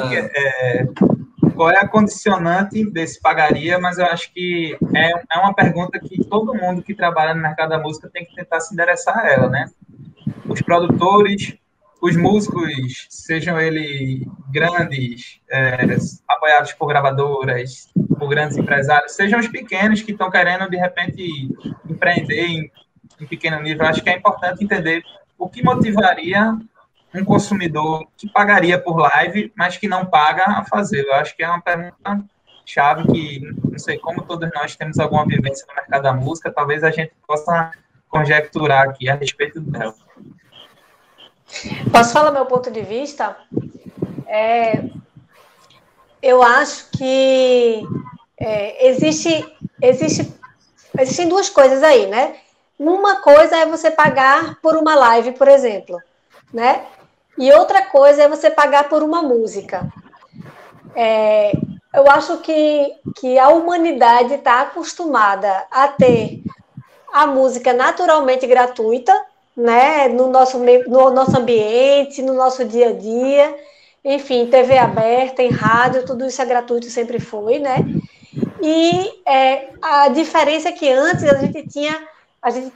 qual é a condicionante desse pagaria, mas eu acho que é uma pergunta que todo mundo que trabalha no mercado da música tem que tentar se endereçar a ela, né? Os produtores, os músicos, sejam eles grandes, apoiados por gravadoras, por grandes empresários, sejam os pequenos que estão querendo, de repente, empreender em pequeno nível. Acho que é importante entender o que motivaria um consumidor que pagaria por live, mas que não paga a fazê-lo. Acho que é uma pergunta chave que, não sei, como todos nós temos alguma vivência no mercado da música, talvez a gente possa conjecturar aqui a respeito dela. Posso falar meu ponto de vista? Eu acho que existem duas coisas aí, né? Uma coisa é você pagar por uma live, por exemplo, né? E outra coisa é você pagar por uma música. Eu acho que a humanidade está acostumada a ter a música naturalmente gratuita, né? No nosso ambiente, no nosso dia a dia, enfim, TV aberta, em rádio, tudo isso é gratuito, sempre foi, né? E a diferença é que antes a gente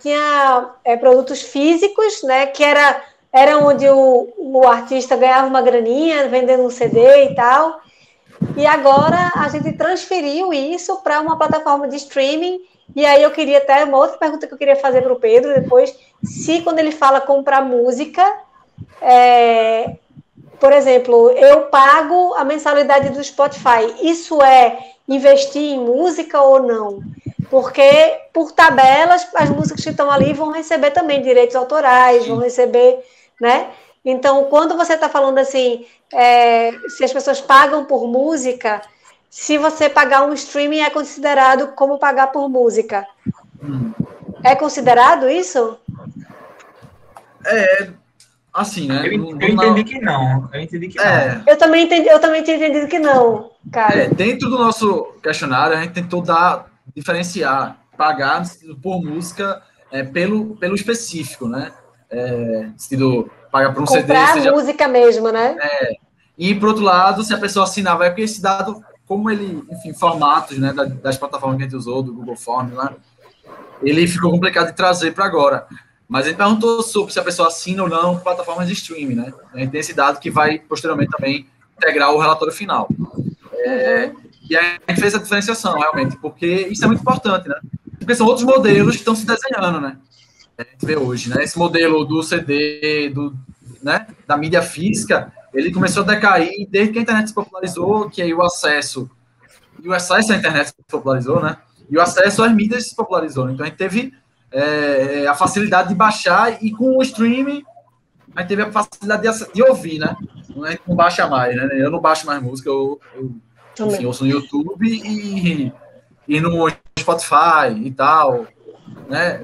tinha produtos físicos, né? Que era onde o artista ganhava uma graninha vendendo um CD e tal. E agora a gente transferiu isso para uma plataforma de streaming. E aí eu queria até uma outra pergunta que eu queria fazer para o Pedro depois, se quando ele fala comprar música, por exemplo, eu pago a mensalidade do Spotify, isso é investir em música ou não? Porque, por tabelas, as músicas que estão ali vão receber também direitos autorais, vão receber, né? Então, quando você está falando assim, se as pessoas pagam por música, se você pagar um streaming é considerado como pagar por música. É considerado isso? Assim, né? Eu entendi que não. Eu também tinha entendido que não, cara. Dentro do nosso questionário, a gente tentou diferenciar, pagar por música pelo específico, né? Sentido, pagar por um comprar CD. Comprar música mesmo, né? E, por outro lado, se a pessoa assinar, vai porque esse dado, como ele, enfim, formatos, né, das plataformas que a gente usou, do Google Forms, lá, ele ficou complicado de trazer para agora. Mas ele perguntou sobre se a pessoa assina ou não plataformas de streaming, né? A gente tem esse dado que vai, posteriormente, também integrar o relatório final. E aí a gente fez a diferenciação, realmente, porque isso é muito importante, né? Porque são outros modelos que estão se desenhando, né? A gente vê hoje, né? Esse modelo do CD, né? Da mídia física, ele começou a decair desde que a internet se popularizou, que aí o acesso à internet se popularizou, né? E o acesso às mídias se popularizou. Então, a gente teve a facilidade de baixar e com o streaming, a gente teve a facilidade de ouvir, né? A gente não baixa mais, né? Eu não baixo mais música, enfim, ouço no YouTube e no Spotify e tal, né?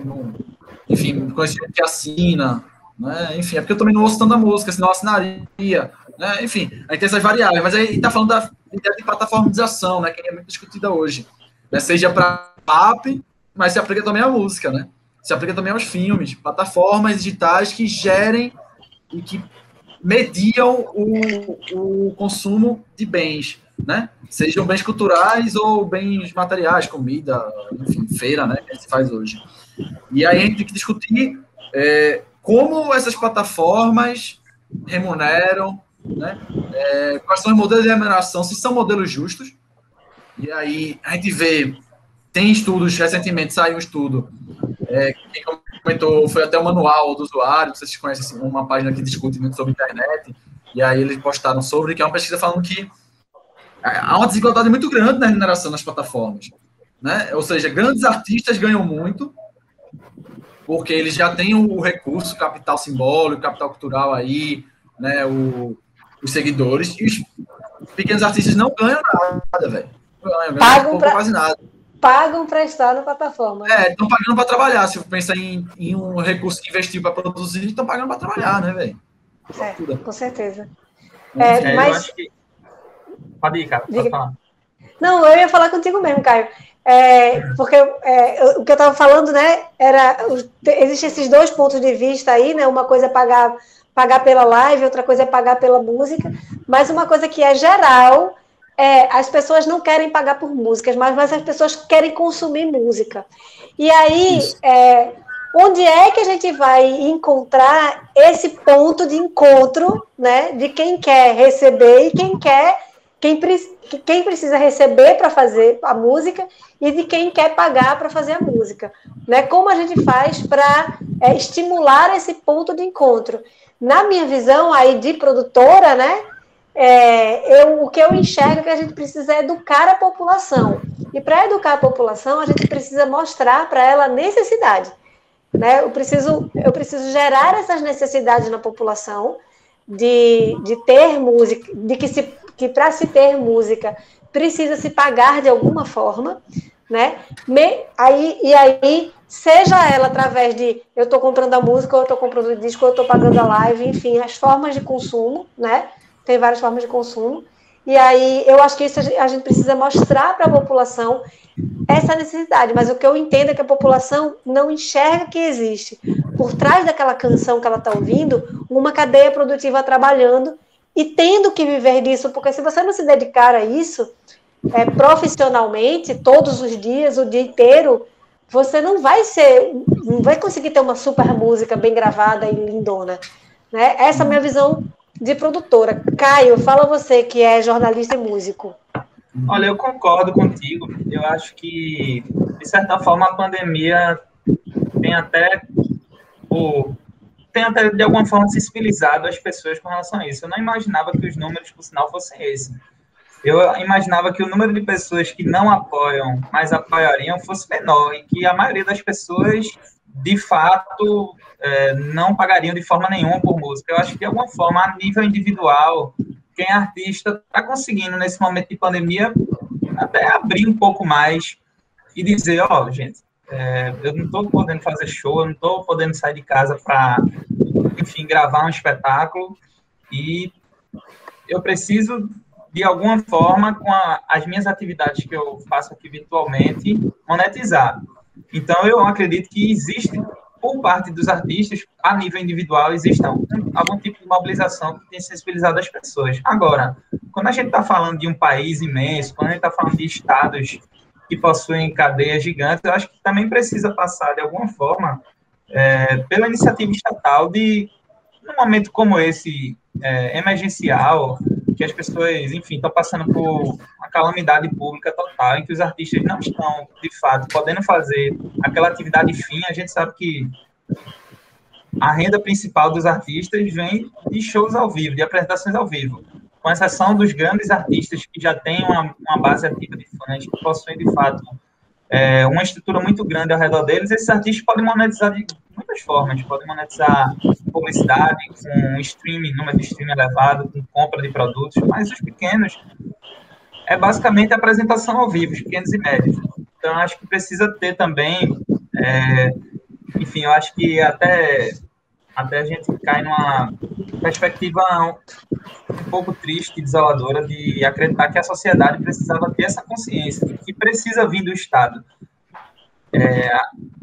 Enfim, conheci gente que assina, né? Enfim, é porque eu também não ouço tanta música, senão eu assinaria, né? Enfim, aí tem essas variáveis, mas aí tá falando da ideia de plataformização, né? Que é muito discutida hoje, né? Seja para app, mas se aplica também à música, né? Se aplica também aos filmes, plataformas digitais que gerem e que mediam o consumo de bens, né? Sejam bens culturais ou bens materiais, comida, enfim, feira, né? Que se faz hoje. E aí a gente tem que discutir como essas plataformas remuneram, né? Quais são os modelos de remuneração, se são modelos justos. E aí a gente vê, tem estudos, recentemente saiu um estudo, quem comentou foi até o Manual do Usuário, vocês conhecem uma página que discute muito sobre internet, e aí eles postaram sobre, que é uma pesquisa falando que há uma desigualdade muito grande na remuneração nas plataformas, né? Ou seja, grandes artistas ganham muito, porque eles já têm o recurso, capital simbólico, capital cultural aí, né, os seguidores, e os pequenos artistas não ganham nada, velho. Ganham quase nada. Pagam para estar na plataforma. Estão pagando para trabalhar. Se você pensar em um recurso que investiu para produzir, estão pagando para trabalhar, né, velho? Com certeza. Mas... Eu acho que... Pode ir, cara. Pode falar. Não, eu ia falar contigo mesmo, Caio. Porque o que eu estava falando, né, existem esses dois pontos de vista aí, né? Uma coisa é pagar pela live, outra coisa é pagar pela música, mas uma coisa que é geral... as pessoas não querem pagar por músicas, mas as pessoas querem consumir música. E aí, onde é que a gente vai encontrar esse ponto de encontro, né, de quem quer receber e quem precisa receber para fazer a música e de quem quer pagar para fazer a música, né? Como a gente faz para estimular esse ponto de encontro? Na minha visão aí de produtora, né? O que eu enxergo é que a gente precisa educar a população. E para educar a população, a gente precisa mostrar para ela a necessidade. Né? Eu preciso gerar essas necessidades na população de ter música, que para se ter música precisa se pagar de alguma forma, né? Aí, seja ela através de eu estou comprando a música, ou eu estou comprando o disco, ou eu estou pagando a live, enfim, as formas de consumo, né? Tem várias formas de consumo. E aí, eu acho que isso a gente precisa mostrar para a população essa necessidade. Mas o que eu entendo é que a população não enxerga que existe, por trás daquela canção que ela está ouvindo, uma cadeia produtiva trabalhando e tendo que viver disso. Porque se você não se dedicar a isso profissionalmente, todos os dias, o dia inteiro, você não vai conseguir ter uma super música bem gravada e lindona. Né? Essa é a minha visão de produtora. Caio, fala você que é jornalista e músico. Olha, eu concordo contigo. Eu acho que, de certa forma, a pandemia tem até de alguma forma, sensibilizado as pessoas com relação a isso. Eu não imaginava que os números, por sinal, fossem esses. Eu imaginava que o número de pessoas que não apoiam, mas apoiariam, fosse menor, e que a maioria das pessoas, de fato, não pagariam de forma nenhuma por música. Eu acho que, de alguma forma, a nível individual, quem é artista está conseguindo, nesse momento de pandemia, até abrir um pouco mais e dizer, gente, eu não estou podendo fazer show, eu não estou podendo sair de casa para, enfim, gravar um espetáculo, e eu preciso, de alguma forma, com as minhas atividades que eu faço aqui virtualmente, monetizar. Então, eu acredito que existe, por parte dos artistas, a nível individual, existe algum tipo de mobilização que tem sensibilizado as pessoas. Agora, quando a gente está falando de um país imenso, quando a gente está falando de estados que possuem cadeias gigantes, eu acho que também precisa passar, de alguma forma, pela iniciativa estatal de, num momento como esse, emergencial, que as pessoas, enfim, estão passando por uma calamidade pública total, em que os artistas não estão, de fato, podendo fazer aquela atividade fim. A gente sabe que a renda principal dos artistas vem de shows ao vivo, de apresentações ao vivo, com exceção dos grandes artistas que já têm uma base ativa de fãs, que possuem, de fato, uma estrutura muito grande ao redor deles. Esses artistas podem monetizar de muitas formas, podem monetizar publicidade, com streaming, número de streaming elevado, com compra de produtos, mas os pequenos é basicamente a apresentação ao vivo, os pequenos e médios. Então, acho que precisa ter também, enfim, eu acho que até a gente cai numa perspectiva um pouco triste e desoladora de acreditar que a sociedade precisava ter essa consciência, de que precisa vir do Estado.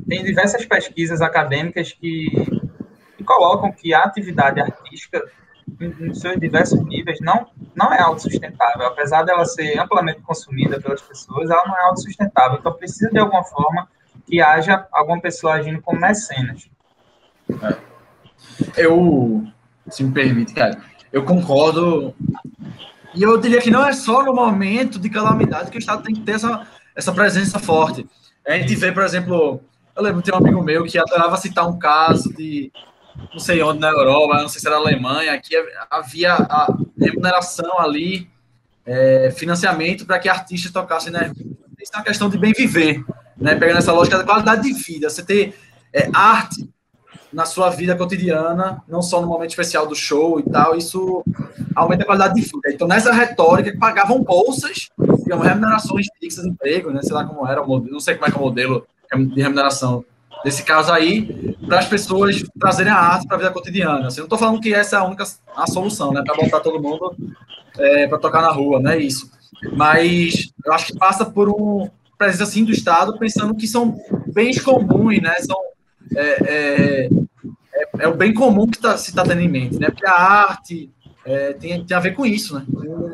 Tem diversas pesquisas acadêmicas que colocam que a atividade artística, em seus diversos níveis, não é autossustentável. Apesar dela ser amplamente consumida pelas pessoas, ela não é autossustentável. Então, precisa, de alguma forma, que haja alguma pessoa agindo como mecenas. Se me permite, cara, eu concordo. E eu diria que não é só no momento de calamidade que o Estado tem que ter essa presença forte. A gente vê, por exemplo, eu lembro de ter um amigo meu que adorava citar um caso de, não sei onde na Europa, não sei se era na Alemanha, que havia a remuneração ali, financiamento para que artistas tocassem, né? Isso é uma questão de bem viver, né? Pegando essa lógica da qualidade de vida, você ter arte na sua vida cotidiana, não só no momento especial do show e tal, isso aumenta a qualidade de vida. Então, nessa retórica, pagavam bolsas, digamos, remunerações fixas de emprego, né? Sei lá como era o modelo, não sei como é que é o modelo de remuneração desse caso aí, para as pessoas trazerem a arte para a vida cotidiana. Assim, não estou falando que essa é a solução, né? Para botar todo mundo para tocar na rua, não é isso. Mas eu acho que passa por uma presença, assim, do Estado, pensando que são bens comuns, né? É o bem comum que se está tendo em mente, né? Porque a arte tem a ver com isso, né? Com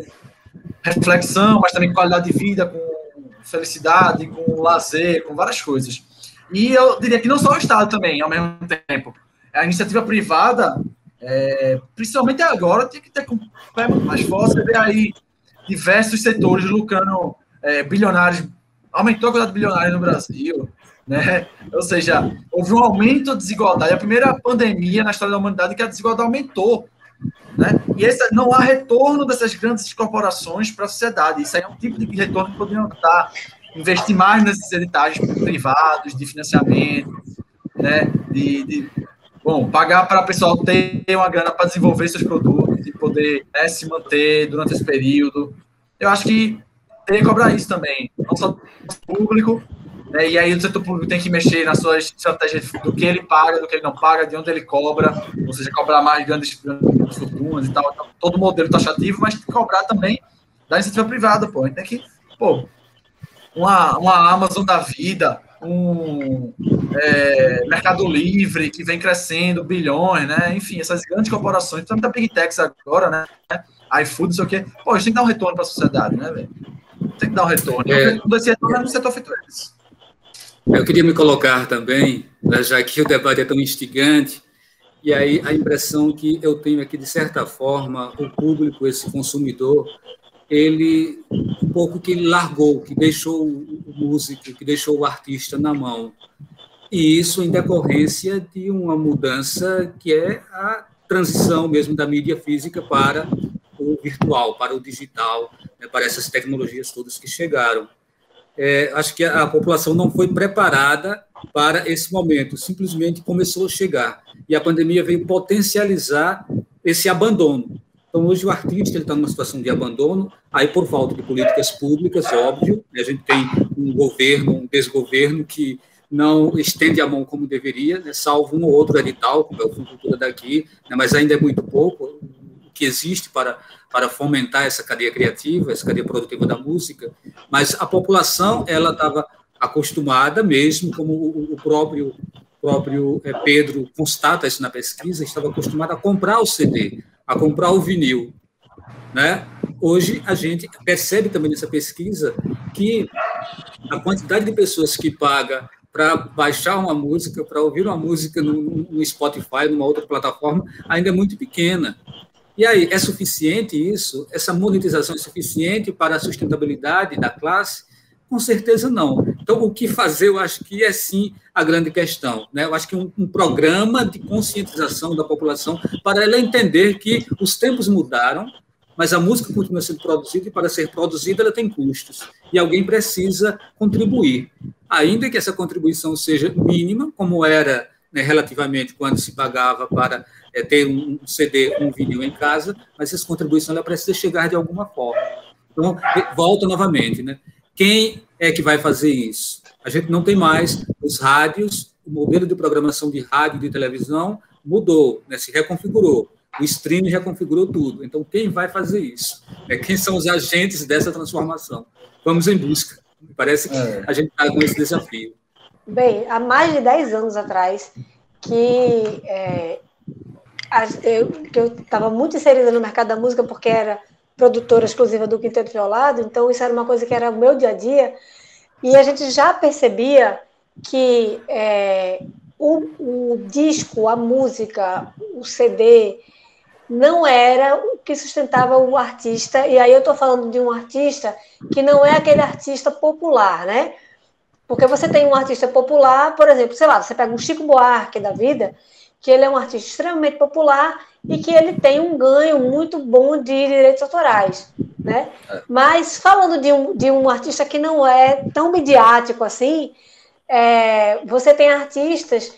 reflexão, mas também com qualidade de vida, com felicidade, com lazer, com várias coisas. E eu diria que não só o Estado também, ao mesmo tempo. A iniciativa privada, principalmente agora, tem que ter com pé muito mais forte. Você vê aí diversos setores lucrando bilionários, aumentou a quantidade de bilionários no Brasil, né? Ou seja, houve um aumento da desigualdade. A primeira pandemia na história da humanidade que a desigualdade aumentou, né? E não há retorno dessas grandes corporações para a sociedade. Isso aí é um tipo de retorno que poderiam investir mais nesses editais privados de financiamento, né? Pagar para o pessoal ter uma grana para desenvolver seus produtos e poder se manter durante esse período. Eu acho que tem que cobrar isso também, não só do público, né? E aí o setor público tem que mexer nas suas estratégias do que ele paga, do que ele não paga, de onde ele cobra, ou seja, cobrar mais grandes fortunas e tal. Então, todo modelo taxativo, mas tem que cobrar também da iniciativa privada, pô. A gente tem que, uma Amazon da vida, Mercado Livre, que vem crescendo, bilhões, né? Enfim, essas grandes corporações, principalmente a Big Techs agora, né? iFood, não sei o quê. Pô, a gente tem que dar um retorno para a sociedade, né, velho? Tem que dar um retorno. Esse retorno é no setor feito eles. Eu queria me colocar também, já que o debate é tão instigante, e aí a impressão que eu tenho é que, de certa forma, o público, esse consumidor, ele um pouco que largou, que deixou o músico, que deixou o artista na mão. E isso em decorrência de uma mudança que é a transição mesmo da mídia física para o virtual, para o digital, né, para essas tecnologias todas que chegaram. Acho que a população não foi preparada para esse momento, simplesmente começou a chegar. E a pandemia veio potencializar esse abandono. Então, hoje o artista está numa situação de abandono, aí por falta de políticas públicas, óbvio, a gente tem um governo, um desgoverno que não estende a mão como deveria, né, salvo um ou outro edital, como é o Fundo Cultura daqui, né, mas ainda é muito pouco o que existe para fomentar essa cadeia criativa, essa cadeia produtiva da música, mas a população ela estava acostumada mesmo, como o próprio Pedro constata isso na pesquisa, estava acostumada a comprar o CD, a comprar o vinil, né? Hoje a gente percebe também nessa pesquisa que a quantidade de pessoas que paga para baixar uma música, para ouvir uma música no Spotify, numa outra plataforma, ainda é muito pequena. E aí, é suficiente isso? Essa monetização é suficiente para a sustentabilidade da classe? Com certeza não. Então, o que fazer, eu acho que é sim a grande questão, né? Eu acho que um programa de conscientização da população para ela entender que os tempos mudaram, mas a música continua sendo produzida e, para ser produzida, ela tem custos. E alguém precisa contribuir. Ainda que essa contribuição seja mínima, como era, né, relativamente quando se pagava para ter um CD, um vinil em casa, mas essa contribuição ela precisa chegar de alguma forma. Então, volta novamente, né? Quem é que vai fazer isso? A gente não tem mais os rádios, o modelo de programação de rádio e de televisão mudou, né, se reconfigurou. O streaming já configurou tudo. Então, quem vai fazer isso? Quem são os agentes dessa transformação? Vamos em busca. Parece que a gente está com esse desafio. Bem, há mais de 10 anos atrás, que eu estava muito inserida no mercado da música, porque era produtora exclusiva do Quinteto Violado, então isso era uma coisa que era o meu dia a dia, e a gente já percebia que o disco, a música, o CD, não era o que sustentava o artista, e aí eu estou falando de um artista que não é aquele artista popular, né? Porque você tem um artista popular, por exemplo, sei lá, você pega um Chico Buarque da vida, que ele é um artista extremamente popular e que ele tem um ganho muito bom de direitos autorais, né? Mas falando de um artista que não é tão midiático assim, você tem artistas,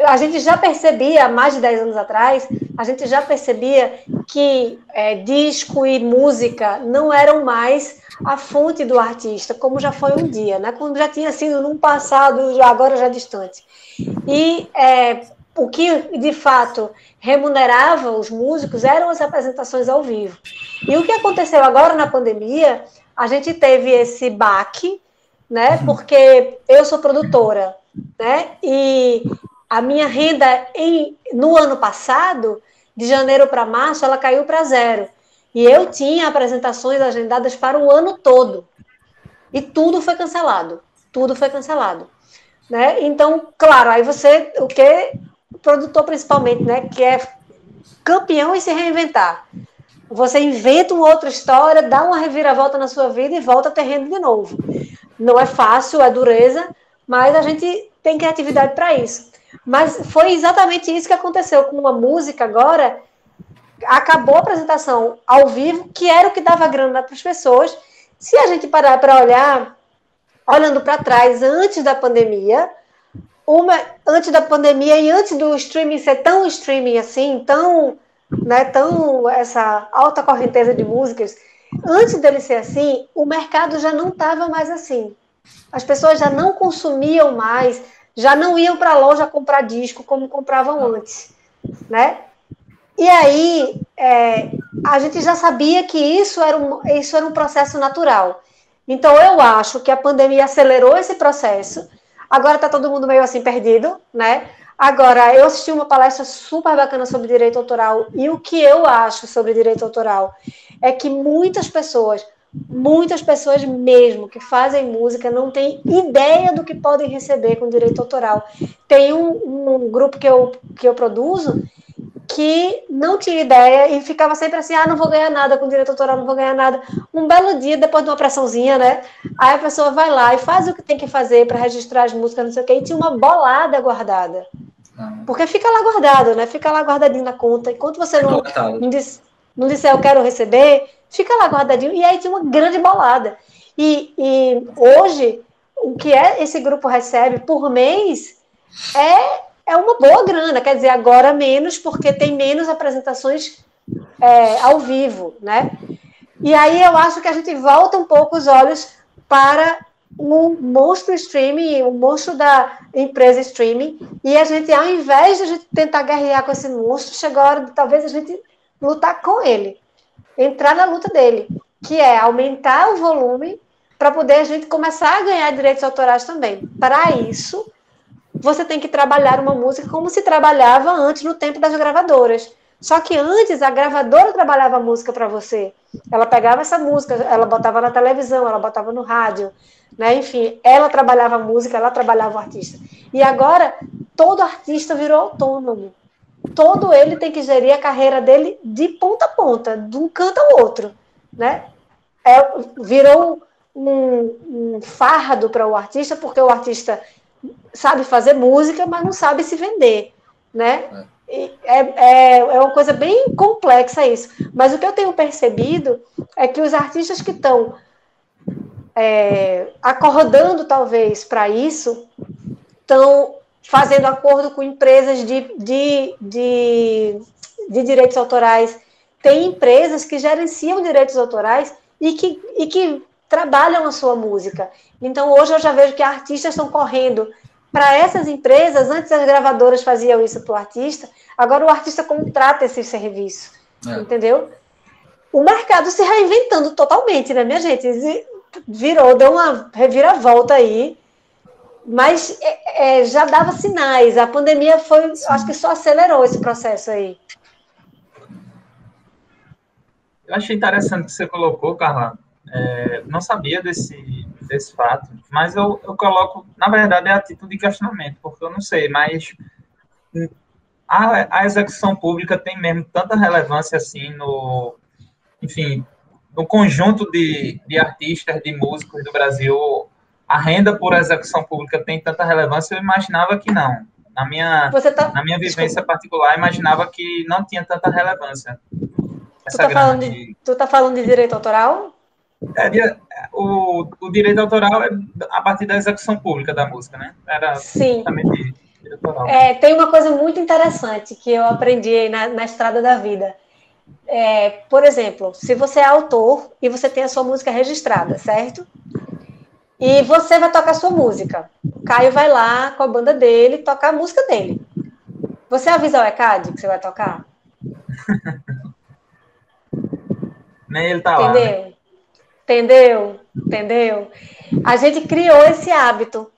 a gente já percebia, há mais de 10 anos atrás, a gente já percebia que disco e música não eram mais a fonte do artista, como já foi um dia, né? Como já tinha sido num passado, agora já distante. E o que, de fato, remunerava os músicos eram as apresentações ao vivo. E o que aconteceu agora na pandemia, a gente teve esse baque, né? Porque eu sou produtora, né? E a minha renda no ano passado, de janeiro para março, ela caiu para 0. E eu tinha apresentações agendadas para o ano todo. E tudo foi cancelado. Tudo foi cancelado. Né? Então, claro, aí você, o produtor principalmente, né, que é campeão em se reinventar. Você inventa uma outra história, dá uma reviravolta na sua vida e volta a ter renda de novo. Não é fácil, é dureza, mas a gente tem criatividade para isso. Mas foi exatamente isso que aconteceu com uma música agora. Acabou a apresentação ao vivo, que era o que dava grana para as pessoas. Se a gente parar para olhar, olhando para trás, antes da pandemia e antes do streaming ser tão streaming assim, tão essa alta correnteza de músicas, antes dele ser assim, o mercado já não estava mais assim. As pessoas já não consumiam mais, já não iam para a loja comprar disco como compravam antes, né? E aí, a gente já sabia que isso era um processo natural. Então, eu acho que a pandemia acelerou esse processo. Agora está todo mundo meio assim perdido, né? Agora, eu assisti uma palestra super bacana sobre direito autoral, e o que eu acho sobre direito autoral é que muitas pessoas mesmo que fazem música não têm ideia do que podem receber com direito autoral. Tem um grupo que eu produzo que não tinha ideia e ficava sempre assim, não vou ganhar nada com direito autoral, não vou ganhar nada. Um belo dia, depois de uma pressãozinha, né? Aí a pessoa vai lá e faz o que tem que fazer para registrar as músicas, não sei o quê, e tinha uma bolada guardada. Porque fica lá guardado, né? Fica lá guardadinho na conta. Enquanto você não disser eu quero receber, fica lá guardadinho. E aí tinha uma grande bolada. E hoje, o que esse grupo recebe por mês é uma boa grana, quer dizer, agora menos, porque tem menos apresentações ao vivo, né? E aí eu acho que a gente volta um pouco os olhos para o monstro streaming, o monstro da empresa streaming, e a gente, ao invés de a gente tentar guerrear com esse monstro, chegou a hora de talvez a gente lutar com ele, entrar na luta dele, que é aumentar o volume para poder a gente começar a ganhar direitos autorais também. Para isso, você tem que trabalhar uma música como se trabalhava antes no tempo das gravadoras. Só que antes a gravadora trabalhava a música para você. Ela pegava essa música, ela botava na televisão, ela botava no rádio, né? Enfim, ela trabalhava a música, ela trabalhava o artista. E agora todo artista virou autônomo. Todo ele tem que gerir a carreira dele de ponta a ponta, de um canto ao outro, né? Virou um fardo para o artista, porque o artista sabe fazer música, mas não sabe se vender, né? É uma coisa bem complexa isso. Mas o que eu tenho percebido é que os artistas que estão acordando, talvez, para isso, estão fazendo acordo com empresas de direitos autorais. Tem empresas que gerenciam direitos autorais e que trabalham a sua música. Então, hoje eu já vejo que artistas estão correndo para essas empresas. Antes as gravadoras faziam isso para o artista, agora o artista contrata esse serviço, entendeu? O mercado se reinventando totalmente, né, minha gente? Deu uma reviravolta aí, mas já dava sinais. A pandemia acho que só acelerou esse processo aí. Eu achei interessante o que você colocou, Carla. Não sabia desse fato, mas eu coloco, na verdade, a título de questionamento, porque eu não sei, mas a execução pública tem mesmo tanta relevância assim no conjunto de artistas, de músicos do Brasil. A renda por execução pública tem tanta relevância? Eu imaginava que não. Na minha vivência particular, eu imaginava que não tinha tanta relevância. Tu tá falando de direito autoral? O direito autoral é a partir da execução pública da música, né? Sim. Tem uma coisa muito interessante que eu aprendi aí na estrada da vida. Por exemplo, se você é autor e você tem a sua música registrada, certo? E você vai tocar a sua música. O Caio vai lá com a banda dele tocar a música dele. Você avisa ao ECAD que você vai tocar? Nem ele tá lá. Né? Entendeu? A gente criou esse hábito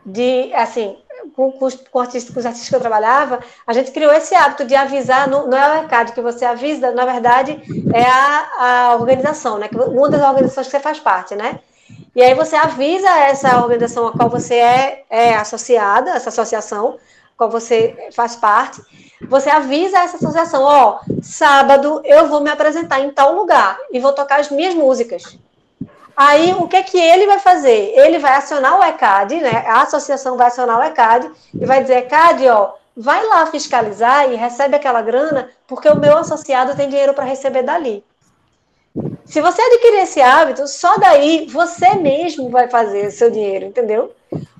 de, assim, com os artistas que eu trabalhava, a gente criou esse hábito de avisar, não é o ECAD que você avisa, na verdade, é a organização, né? Uma das organizações que você faz parte, né? E aí você avisa essa organização a qual você é associada, essa associação, a qual você faz parte, você avisa essa associação, sábado eu vou me apresentar em tal lugar e vou tocar as minhas músicas. Aí, o que ele vai fazer? Ele vai acionar o ECAD, né? A associação vai acionar o ECAD e vai dizer, ECAD, vai lá fiscalizar e recebe aquela grana, porque o meu associado tem dinheiro para receber dali. Se você adquirir esse hábito, só daí você mesmo vai fazer o seu dinheiro, entendeu?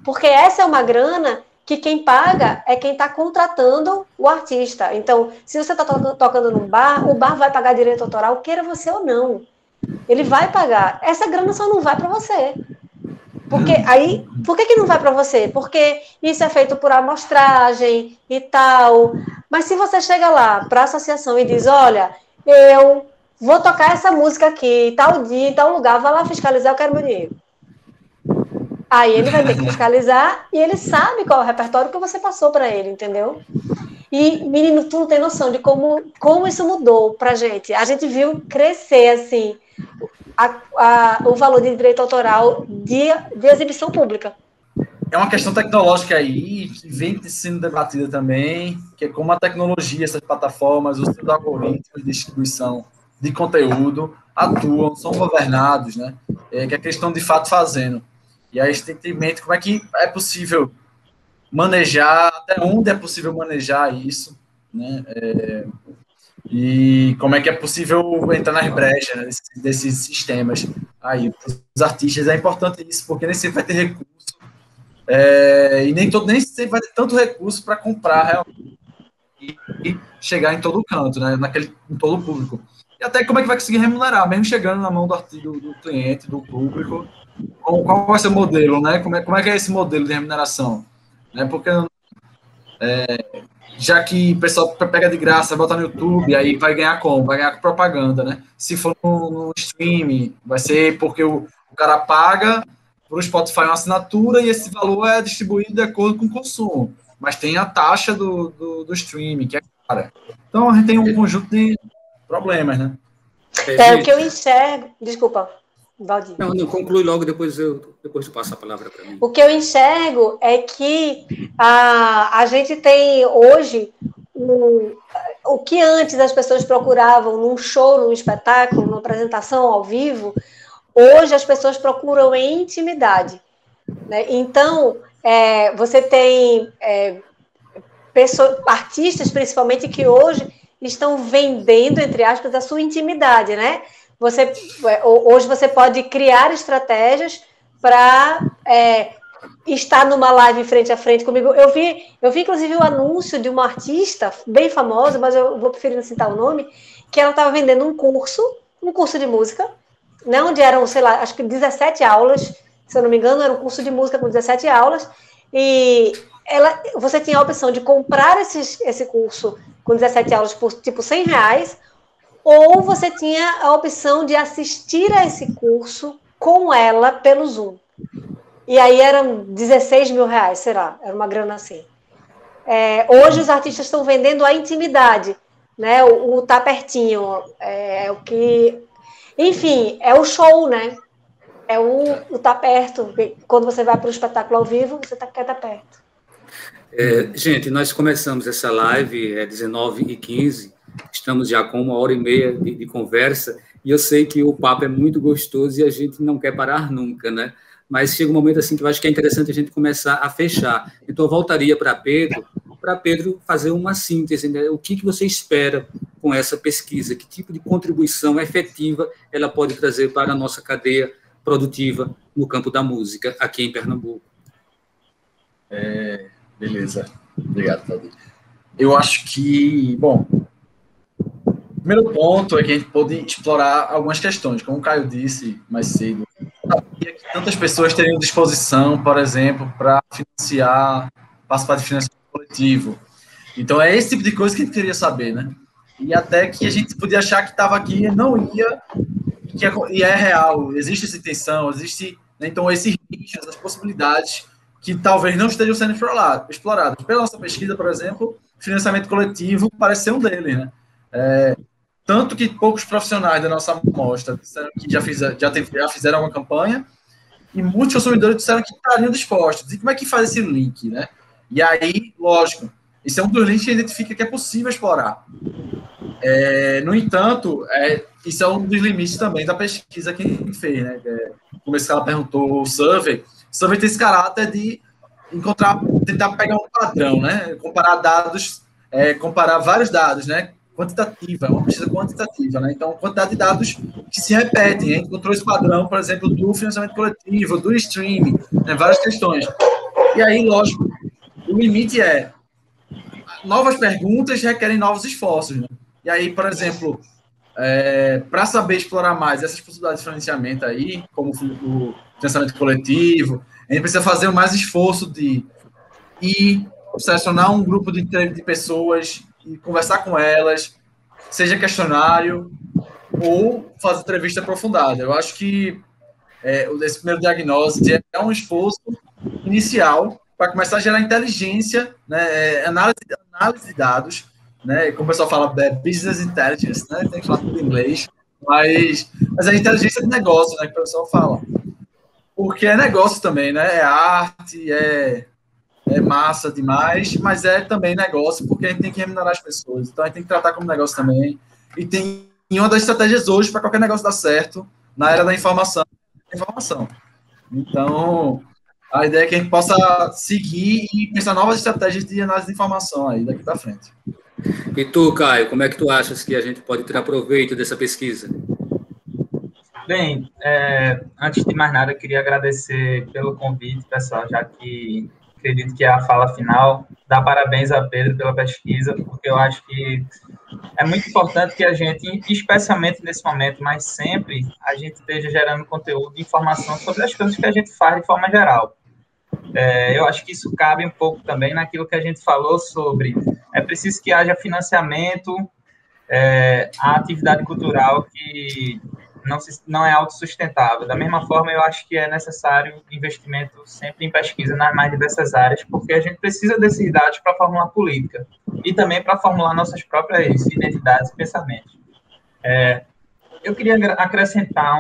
Porque essa é uma grana que quem paga é quem está contratando o artista. Então, se você está tocando num bar, o bar vai pagar direito autoral, queira você ou não. Ele vai pagar. Essa grana só não vai para você. Porque aí, por que não vai para você? Porque isso é feito por amostragem e tal. Mas se você chega lá para a associação e diz, olha, eu vou tocar essa música aqui, tal dia, em tal lugar, vai lá fiscalizar, eu quero meu dinheiro. Aí ele vai ter que fiscalizar e ele sabe qual é o repertório que você passou para ele, entendeu? E, menino, tu não tem noção de como isso mudou pra gente. A gente viu crescer, assim, o valor de direito autoral de exibição pública. É uma questão tecnológica aí, que vem sendo debatida também, que é como a tecnologia, essas plataformas, os seus algoritmos de distribuição de conteúdo atuam, são governados, né? Que é questão de fato fazendo. E aí a gente tem que ter em mente como é que é possível manejar, até onde é possível manejar isso, né? E como é que é possível entrar nas brechas, né, desses sistemas. Aí, os artistas, é importante isso, porque nem sempre vai ter recurso, e nem sempre vai ter tanto recurso para comprar realmente e chegar em todo canto, né? Em todo o público. E até como é que vai conseguir remunerar, mesmo chegando na mão do cliente, do público, qual vai ser o modelo, né? Como é que é esse modelo de remuneração? Né? Porque já que o pessoal pega de graça, bota no YouTube, aí vai ganhar como? Vai ganhar com propaganda, né? Se for no streaming, vai ser porque o cara paga para o Spotify uma assinatura e esse valor é distribuído de acordo com o consumo. Mas tem a taxa do streaming, que é cara. Então, a gente tem um conjunto de problemas, né? O que eu enxergo... Desculpa, Valdir. Não, conclui logo, depois tu passa a palavra para mim. O que eu enxergo é que a gente tem hoje o que antes as pessoas procuravam num show, num espetáculo, numa apresentação ao vivo, Hoje as pessoas procuram em intimidade, né? Então, você tem artistas, principalmente, que hoje estão vendendo, entre aspas, a sua intimidade, né? Hoje você pode criar estratégias para estar numa live frente a frente comigo. Eu vi inclusive o anúncio de uma artista bem famosa, mas eu vou preferir não citar o nome, que ela estava vendendo um curso de música, né, onde eram, sei lá, acho que 17 aulas, se eu não me engano, era um curso de música com 17 aulas, e você tinha a opção de comprar esse curso com 17 aulas por, tipo, R$100, ou você tinha a opção de assistir a esse curso com ela pelo Zoom. E aí eram R$16 mil, sei lá, era uma grana assim. Hoje os artistas estão vendendo a intimidade, né? O tá pertinho, o que... Enfim, é o show, né? É o tá perto. Quando você vai para o espetáculo ao vivo, você quer estar perto. Gente, nós começamos essa live 19h15, estamos já com 1h30 de conversa, e eu sei que o papo é muito gostoso e a gente não quer parar nunca, né? Mas chega um momento assim que eu acho que é interessante a gente começar a fechar. Então, eu voltaria para Pedro fazer uma síntese, né? O que você espera com essa pesquisa? Que tipo de contribuição efetiva ela pode trazer para a nossa cadeia produtiva no campo da música aqui em Pernambuco? Beleza. Obrigado, Claudio. Eu acho que, bom, o primeiro ponto é que a gente pode explorar algumas questões, como o Caio disse mais cedo. Que tantas pessoas teriam disposição, por exemplo, para participar de financiamento coletivo. Então, é esse tipo de coisa que a gente queria saber, né? E até que a gente podia achar que estava aqui e não ia, e é real, existe essa intenção, existe, né? Então, esses nichos, essas possibilidades que talvez não estejam sendo exploradas. Pela nossa pesquisa, por exemplo, financiamento coletivo parece ser um deles, né? Tanto que poucos profissionais da nossa amostra disseram que já fizeram uma campanha, e muitos consumidores disseram que estariam dispostos. E como é que faz esse link, né? E aí, lógico, esse é um dos links que identifica que é possível explorar. No entanto, isso é um dos limites também da pesquisa que a gente fez, né? Como ela perguntou, o survey tem esse caráter de tentar pegar um padrão, né? Comparar vários dados, né? Quantitativa, é uma pesquisa quantitativa, né? Então, quantidade de dados que se repetem. A gente encontrou esse padrão, por exemplo, do financiamento coletivo, do streaming, né? Várias questões. E aí, lógico, o limite novas perguntas requerem novos esforços, né? E aí, por exemplo, para saber explorar mais essas possibilidades de financiamento aí, como o financiamento coletivo, a gente precisa fazer mais esforço de ir selecionar um grupo de pessoas e conversar com elas, seja questionário ou fazer entrevista aprofundada. Eu acho que esse primeiro diagnóstico é um esforço inicial para começar a gerar inteligência, né, análise de dados, né, como o pessoal fala, business intelligence, né, tem que falar tudo em inglês, mas é inteligência de negócio, né, que o pessoal fala. Porque é negócio também, né, é arte, é massa demais, mas é também negócio, porque a gente tem que remunerar as pessoas. Então, a gente tem que tratar como negócio também. E uma das estratégias hoje, para qualquer negócio dar certo, na era da informação. Então, a ideia é que a gente possa seguir e pensar novas estratégias de análise de informação aí, daqui para frente. E tu, Caio, como é que tu achas que a gente pode tirar proveito dessa pesquisa? Bem, antes de mais nada, eu queria agradecer pelo convite, pessoal, já que acredito que é a fala final. Dar parabéns a Pedro pela pesquisa, porque eu acho que é muito importante que a gente, especialmente nesse momento, mas sempre, a gente esteja gerando conteúdo e informação sobre as coisas que a gente faz de forma geral. Eu acho que isso cabe um pouco também naquilo que a gente falou sobre é preciso que haja financiamento à atividade cultural que não é autossustentável. Da mesma forma, eu acho que é necessário investimento sempre em pesquisa nas mais diversas áreas, porque a gente precisa desses dados para formular política e também para formular nossas próprias identidades e pensamentos. Eu queria acrescentar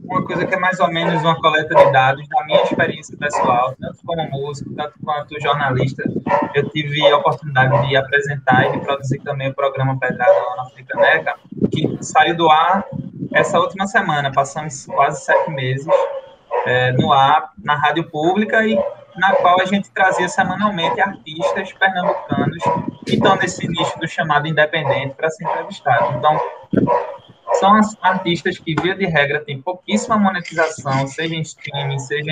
uma coisa que é mais ou menos uma coleta de dados da minha experiência pessoal, tanto como músico, tanto quanto jornalista. Eu tive a oportunidade de apresentar e de produzir também o programa Pedrada lá na Africaneca, que saiu do ar essa última semana, passamos quase 7 meses no ar, na rádio pública, e na qual a gente trazia semanalmente artistas pernambucanos que estão nesse nicho do chamado independente para ser entrevistados. Então, são artistas que, via de regra, têm pouquíssima monetização, seja em streaming, seja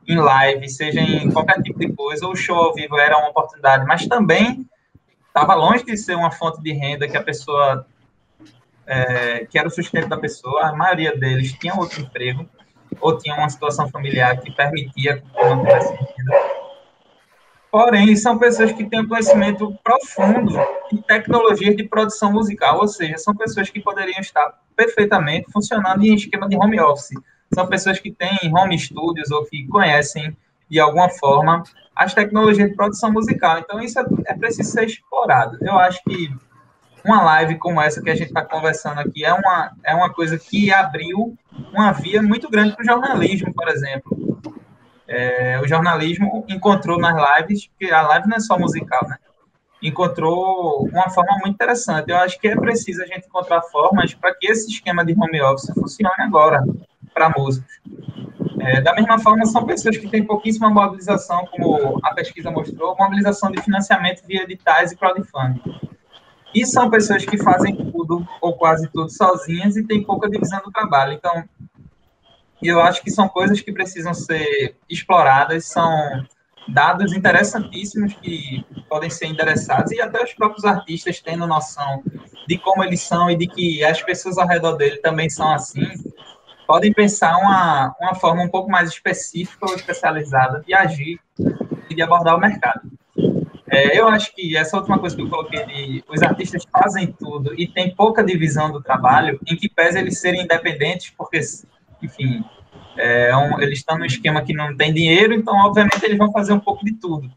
em live, seja em qualquer tipo de coisa. O show ao vivo era uma oportunidade, mas também estava longe de ser uma fonte de renda que a pessoa, que era o sustento da pessoa. A maioria deles tinha outro emprego, ou tinha uma situação familiar que permitia que não tivesse renda. Porém, são pessoas que têm um conhecimento profundo em tecnologias de produção musical, ou seja, são pessoas que poderiam estar perfeitamente funcionando em esquema de home office. São pessoas que têm home studios ou que conhecem, de alguma forma, as tecnologias de produção musical. Então, isso é preciso ser explorado. Eu acho que uma live como essa que a gente está conversando aqui é uma coisa que abriu uma via muito grande para o jornalismo, por exemplo. O jornalismo encontrou nas lives, porque a live não é só musical, né? Encontrou uma forma muito interessante. Eu acho que é preciso a gente encontrar formas para que esse esquema de home office funcione agora para músicos. Da mesma forma, são pessoas que têm pouquíssima mobilização, como a pesquisa mostrou, mobilização de financiamento via editais e crowdfunding. E são pessoas que fazem tudo, ou quase tudo, sozinhas e têm pouca divisão do trabalho. Então, eu acho que são coisas que precisam ser exploradas, são dados interessantíssimos que podem ser endereçados, e até os próprios artistas tendo noção de como eles são e de que as pessoas ao redor dele também são assim, podem pensar uma forma um pouco mais específica ou especializada de agir e de abordar o mercado. Eu acho que essa última coisa que eu coloquei, os artistas fazem tudo e tem pouca divisão do trabalho, em que pese eles serem independentes, porque, enfim, eles estão num esquema que não tem dinheiro, então, obviamente, eles vão fazer um pouco de tudo.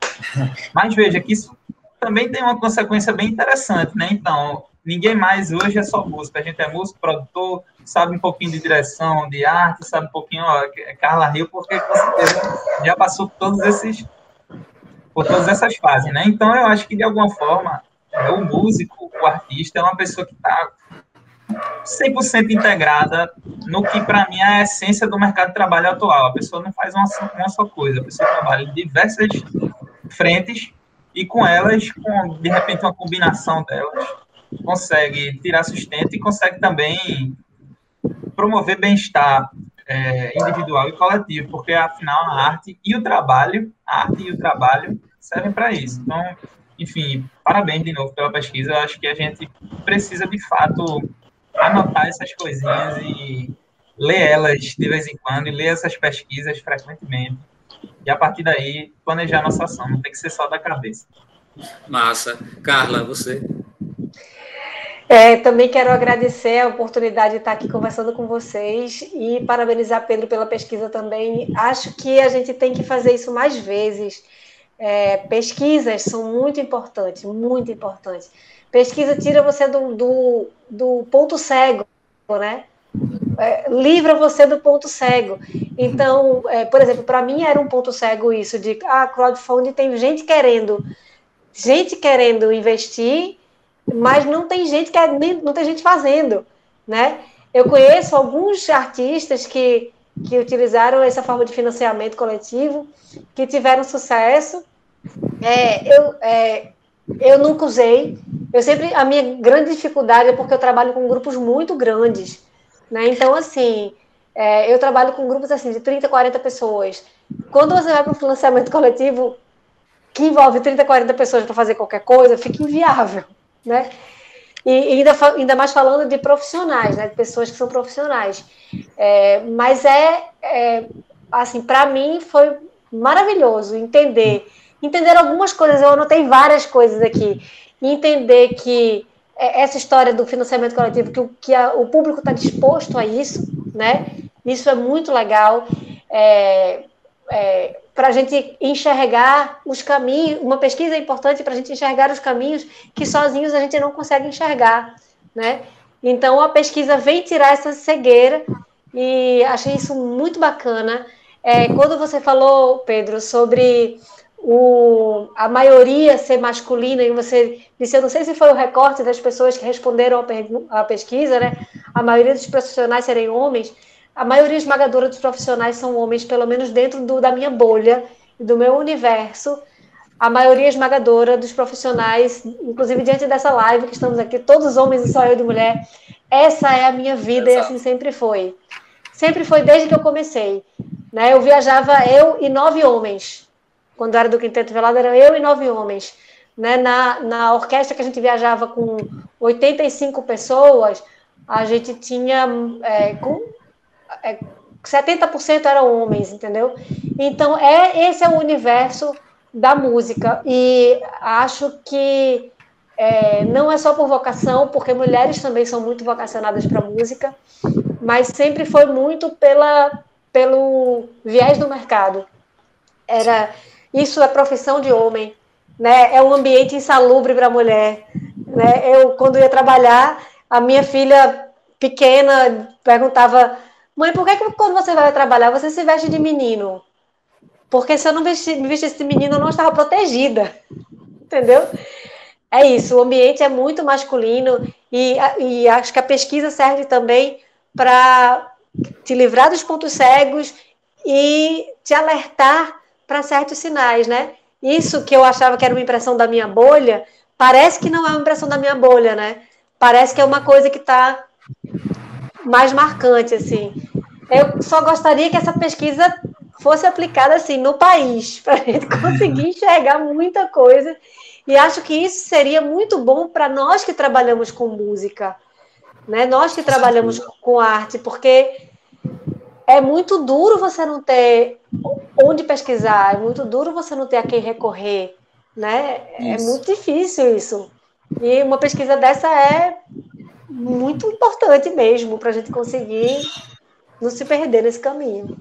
Mas veja que isso também tem uma consequência bem interessante, né? Então, ninguém mais hoje é só músico. A gente é músico, produtor, sabe um pouquinho de direção, de arte, sabe um pouquinho, Carla Rio, porque com certeza já passou por todas essas fases, né? Então, eu acho que, de alguma forma, o músico, o artista, é uma pessoa que está 100% integrada no que, para mim, é a essência do mercado de trabalho atual. A pessoa não faz uma só coisa, a pessoa trabalha em diversas frentes e, com elas, de repente, uma combinação delas, consegue tirar sustento e consegue também promover bem-estar individual e coletivo, porque, afinal, a arte e o trabalho servem para isso. Então, enfim, parabéns de novo pela pesquisa. Eu acho que a gente precisa, de fato, anotar essas coisinhas e ler elas de vez em quando, e ler essas pesquisas frequentemente, e, a partir daí, planejar nossa ação. Não tem que ser só da cabeça. Massa. Carla, você? Também quero agradecer a oportunidade de estar aqui conversando com vocês e parabenizar Pedro pela pesquisa também. Acho que a gente tem que fazer isso mais vezes. Pesquisas são muito importantes, muito importantes. Pesquisa tira você do ponto cego, né? Livra você do ponto cego. Então, por exemplo, para mim era um ponto cego isso de crowdfunding, tem gente querendo investir, mas não tem gente não tem gente fazendo, né? Eu conheço alguns artistas que utilizaram essa forma de financiamento coletivo, que tiveram sucesso. Eu nunca usei. A minha grande dificuldade é porque eu trabalho com grupos muito grandes, né? Então, assim, eu trabalho com grupos assim de 30, 40 pessoas. Quando você vai para um financiamento coletivo que envolve 30, 40 pessoas para fazer qualquer coisa, fica inviável, né? E ainda mais falando de profissionais, né? De pessoas que são profissionais. Mas assim, para mim foi maravilhoso entender algumas coisas. Eu anotei várias coisas aqui. E entender que essa história do financiamento coletivo, que o público está disposto a isso, né? Isso é muito legal. Para a gente enxergar os caminhos, uma pesquisa é importante para a gente enxergar os caminhos que sozinhos a gente não consegue enxergar, né? Então, a pesquisa vem tirar essa cegueira e achei isso muito bacana. Quando você falou, Pedro, sobre a maioria ser masculina, e você disse, eu não sei se foi o recorte das pessoas que responderam a pesquisa, né? A maioria dos profissionais serem homens, a maioria esmagadora dos profissionais são homens, pelo menos dentro da minha bolha, do meu universo, a maioria esmagadora dos profissionais, inclusive diante dessa live que estamos aqui, todos homens e só eu de mulher, essa é a minha vida. Exato. E assim sempre foi. Sempre foi desde que eu comecei. Né? Eu viajava, eu e 9 homens. Quando era do Quinteto Velado, eram eu e 9 homens. Né? Na orquestra que a gente viajava com 85 pessoas, a gente tinha 70% eram homens, entendeu? Então, esse é o universo da música. E acho que não é só por vocação, porque mulheres também são muito vocacionadas para a música, mas sempre foi muito pelo viés do mercado. Isso é profissão de homem, né? É um ambiente insalubre para a mulher. Né? Eu, quando ia trabalhar, a minha filha pequena perguntava: mãe, por que quando você vai trabalhar você se veste de menino? Porque se eu não me vestisse de menino, eu não estava protegida. Entendeu? É isso, o ambiente é muito masculino e acho que a pesquisa serve também para te livrar dos pontos cegos e te alertar para certos sinais, né? Isso que eu achava que era uma impressão da minha bolha, parece que não é uma impressão da minha bolha, né? Parece que é uma coisa que está mais marcante, assim. Eu só gostaria que essa pesquisa fosse aplicada, assim, no país, para a gente conseguir enxergar muita coisa. E acho que isso seria muito bom para nós que trabalhamos com música, né? Nós que trabalhamos com arte, porque é muito duro você não ter onde pesquisar, é muito duro você não ter a quem recorrer, né? Isso. É muito difícil isso. E uma pesquisa dessa é muito importante mesmo para a gente conseguir não se perder nesse caminho.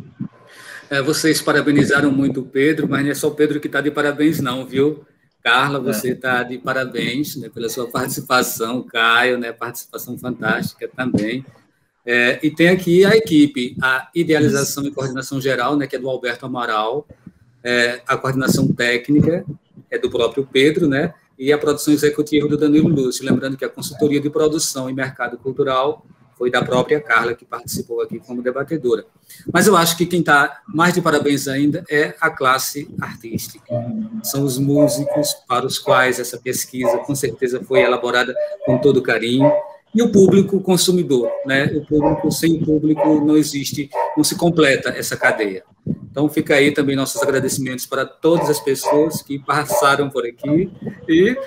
Vocês parabenizaram muito o Pedro, mas não é só o Pedro que está de parabéns não, viu? Carla, você está de parabéns, né, pela sua participação, Caio, né, participação fantástica também. E tem aqui a equipe, a idealização e coordenação geral, né, que é do Alberto Amaral, a coordenação técnica é do próprio Pedro, né, e a produção executiva do Danilo Lúcio. Lembrando que a consultoria de produção e mercado cultural foi da própria Carla, que participou aqui como debatedora. Mas eu acho que quem está mais de parabéns ainda é a classe artística. São os músicos para os quais essa pesquisa, com certeza, foi elaborada com todo carinho. E o público consumidor, né? O público, sem público não existe, não se completa essa cadeia. Então, fica aí também nossos agradecimentos para todas as pessoas que passaram por aqui. E,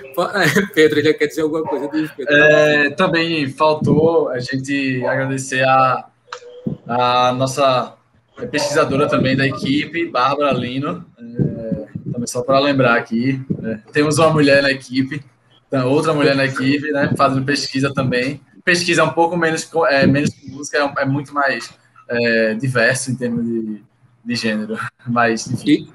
Pedro, já quer dizer alguma coisa? Pedro. Também faltou a gente agradecer a nossa pesquisadora também da equipe, Bárbara Lino. Também só para lembrar aqui, temos uma mulher na equipe, outra mulher na equipe, né, fazendo pesquisa também. Pesquisa um pouco menos que música, é muito mais diverso em termos de gênero, mas enfim.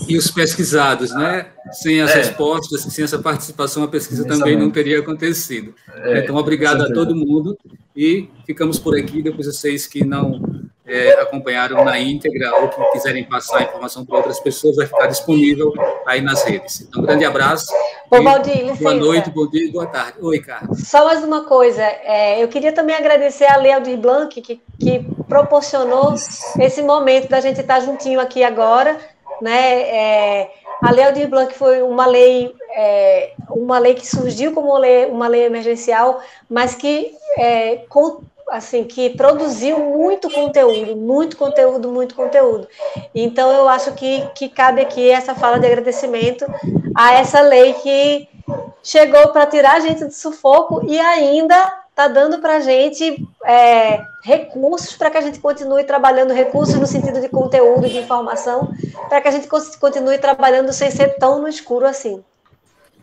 E os pesquisados, né? Sem as respostas, sem essa participação, a pesquisa também não teria acontecido. Então, obrigado a todo mundo e ficamos por aqui. Depois, vocês que não acompanharam na íntegra ou que quiserem passar a informação para outras pessoas, vai ficar disponível aí nas redes. Então, um grande abraço. Ô, Valdir, boa noite, bom dia e boa tarde. Oi, Carla. Só mais uma coisa. Eu queria também agradecer a Lei Aldir Blanc, que proporcionou esse momento da gente estar juntinho aqui agora, né? A Lei Aldir Blanc foi uma lei que surgiu como uma lei emergencial, mas que produziu muito conteúdo. Então, eu acho que cabe aqui essa fala de agradecimento a essa lei que chegou para tirar a gente do sufoco e ainda está dando para a gente recursos para que a gente continue trabalhando, recursos no sentido de conteúdo, de informação, para que a gente continue trabalhando sem ser tão no escuro assim.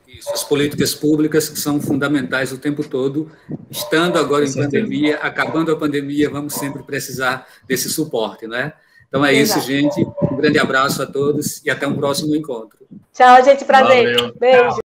Isso, as políticas públicas são fundamentais o tempo todo, estando agora em pandemia, acabando a pandemia, vamos sempre precisar desse suporte, né? Então é isso, gente. Um grande abraço a todos e até um próximo encontro. Tchau, gente. Prazer. Valeu. Beijo.